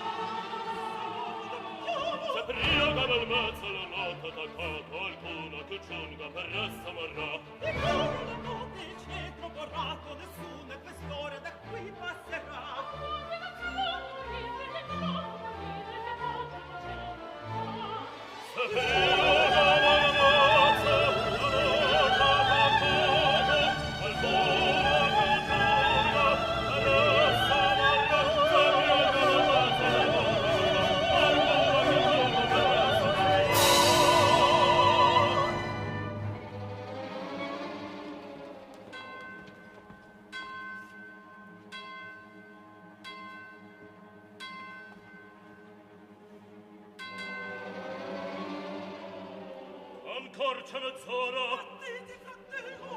Se prioga nel mezzo la notte attaccato qualcuno che giunga per esso morrà. E come la notte il centro borrato, nessuno è quest'ora da qui passerà. Se prioga nel mezzo la notte attaccato qualcuno che giunga per esso morrà. Se prioga nel mezzo la ancor c'è mezz'ora. Attenti, fratello.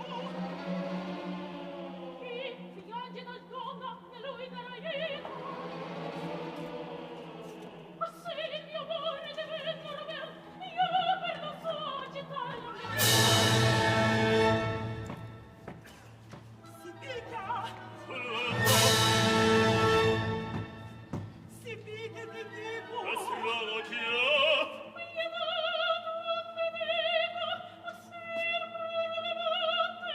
Chi piange dal donna e lui darà aiuto. Ma se il mio amore deve dormire, io per non so agitare. Si pica. Sul letto Si pica di tipo. e strada chi è? Io non ti dico, ma sempre nelle notte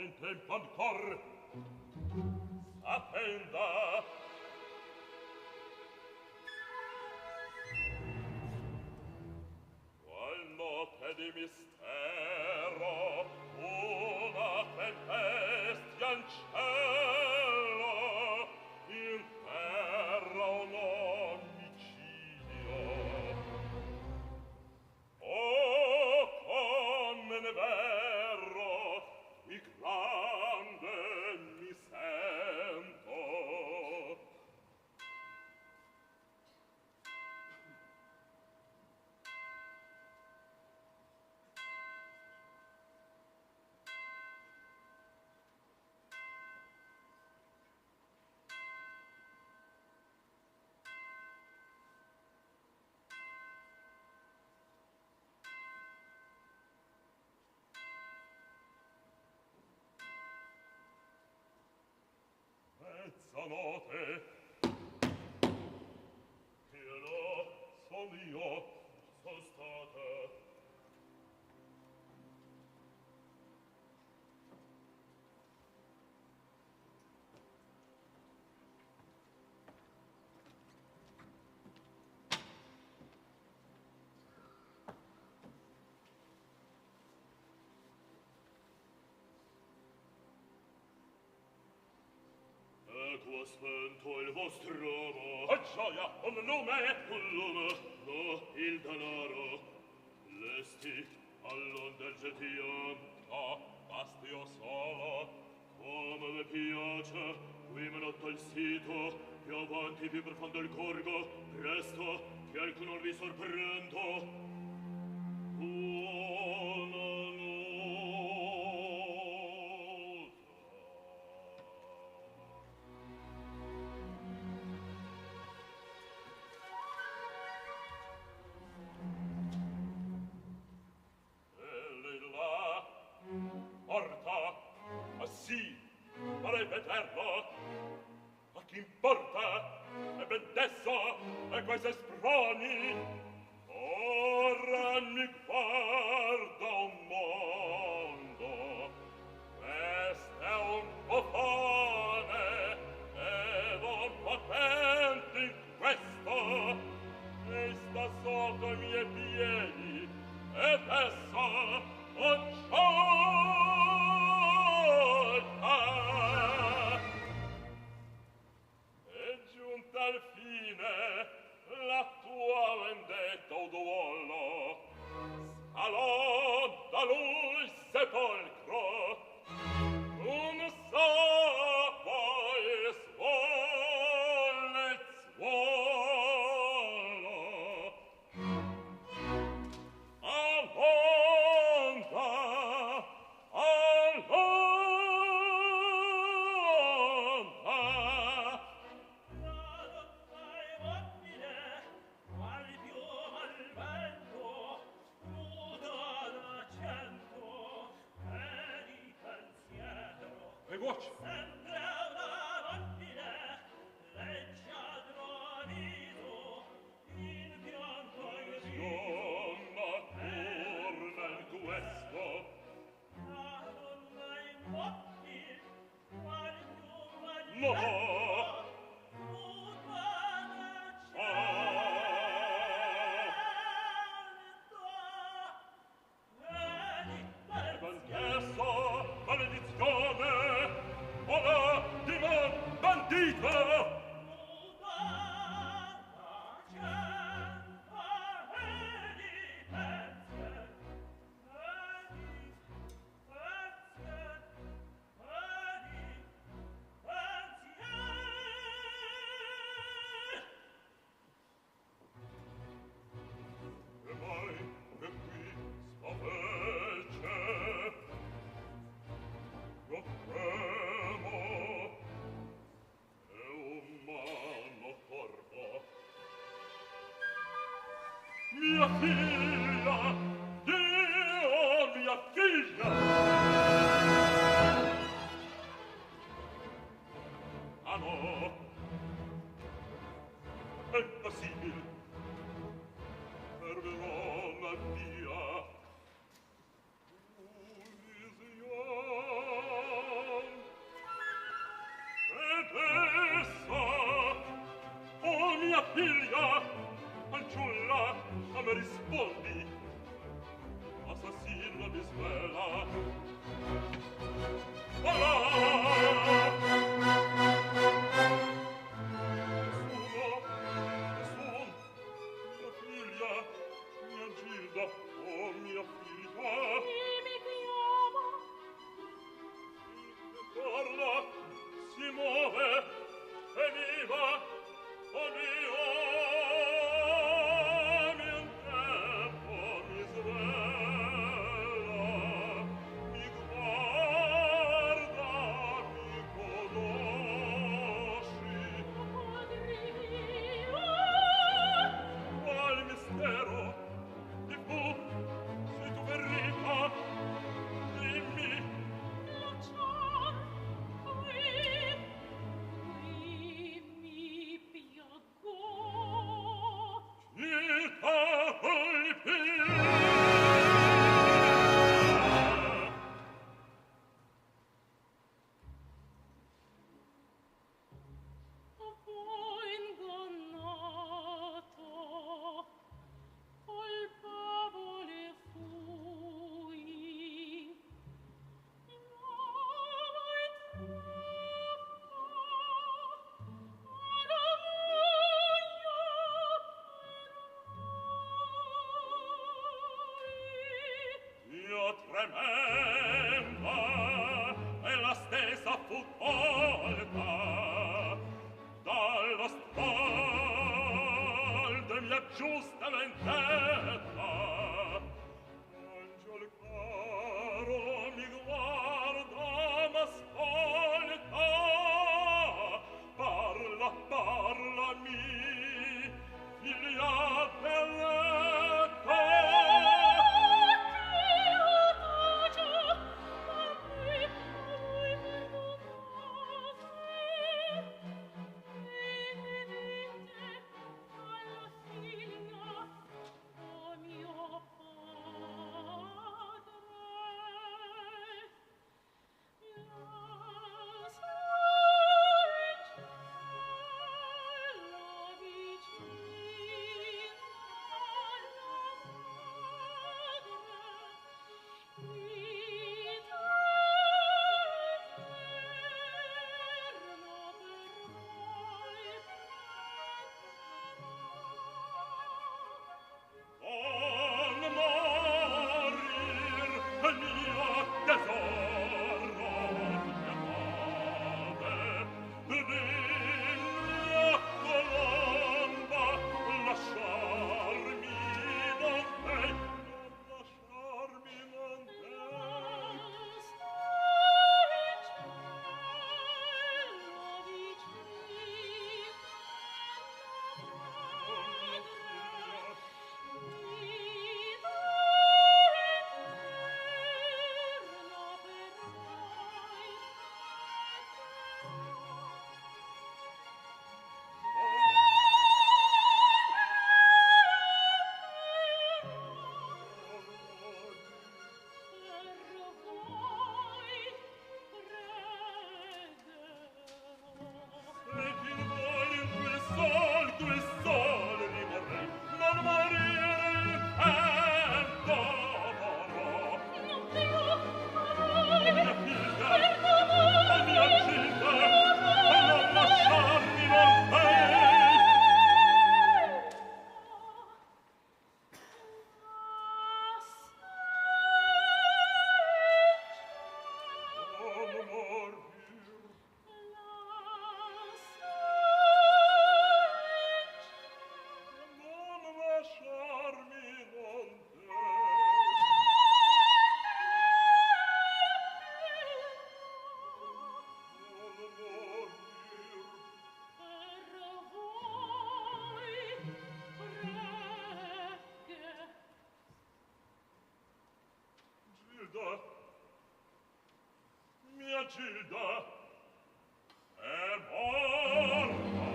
in tempo ancor s'attenda. Qual notte di mistero, una tempestia in cielo, in terra un omicidio. Oh, come ne verro, qui grande mi sento. Mezzanotte, che là son io, son stata. Ecco spento il vostro amo. A gioia, un lume! Un lume, no, il denaro. Lesti all'onde getiam. No, basti io solo. Come mi piace, qui me notto il sito, più avanti, più profondo il corgo, presto, che alcuno vi sorprendo. Porta, ma sì, vorrei vederlo. Ma chi importa? È ben desso, e queste sproni. Ora mi guarda un mondo. Questo è un buffone, ed un potente in questo. E sta sotto i miei piedi, ed essa è giunta al fine la tua vendetta o duolo, scalò da lui il sepolcro, un sapo il suole zuolo. Alonda, Alonda, e voce. No! Maledizione! Ora dimon bandito! E mai che qui spavece, io tremo, è umano corpo. Mia figlia! Dio, mia figlia! Ah no! È impossibile! Per Verona via! Visione! tremenda e la stessa fu tolta dallo spaldo mia giusta vendetta. Angel caro mi guarda m'ascolta, parla, parlami, figlia belletta. Mia Gilda è morta.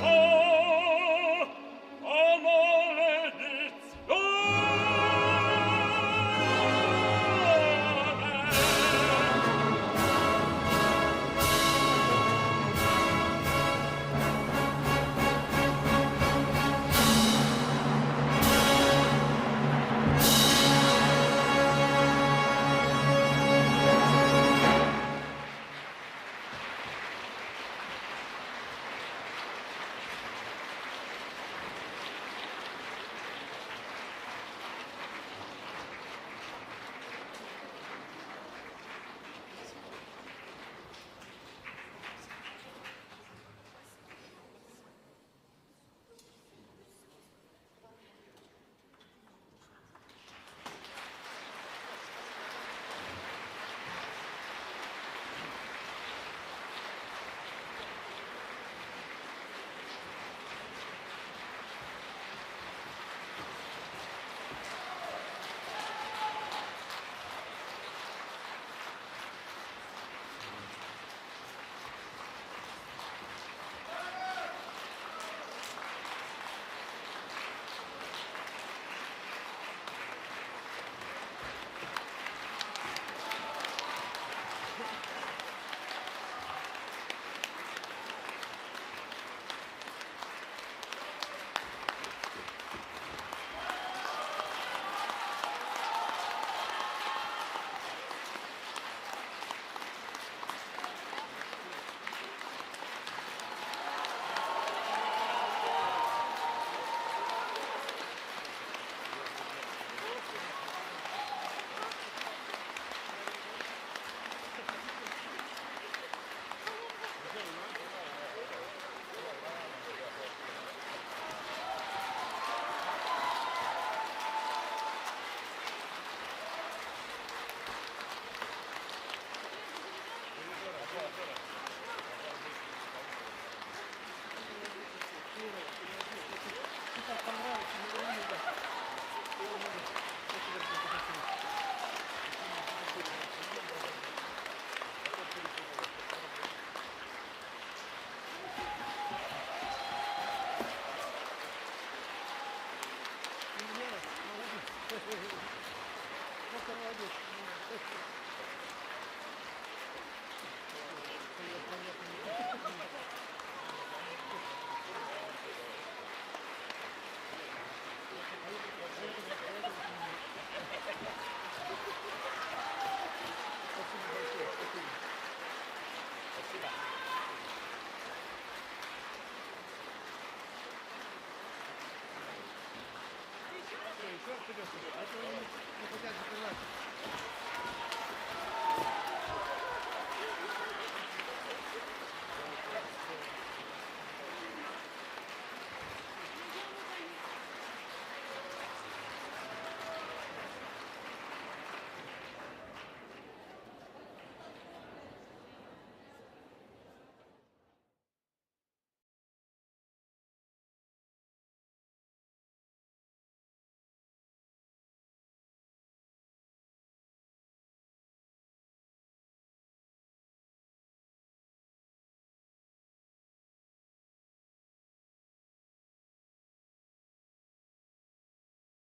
Oh, oh maledizione! Non potete fermarsi.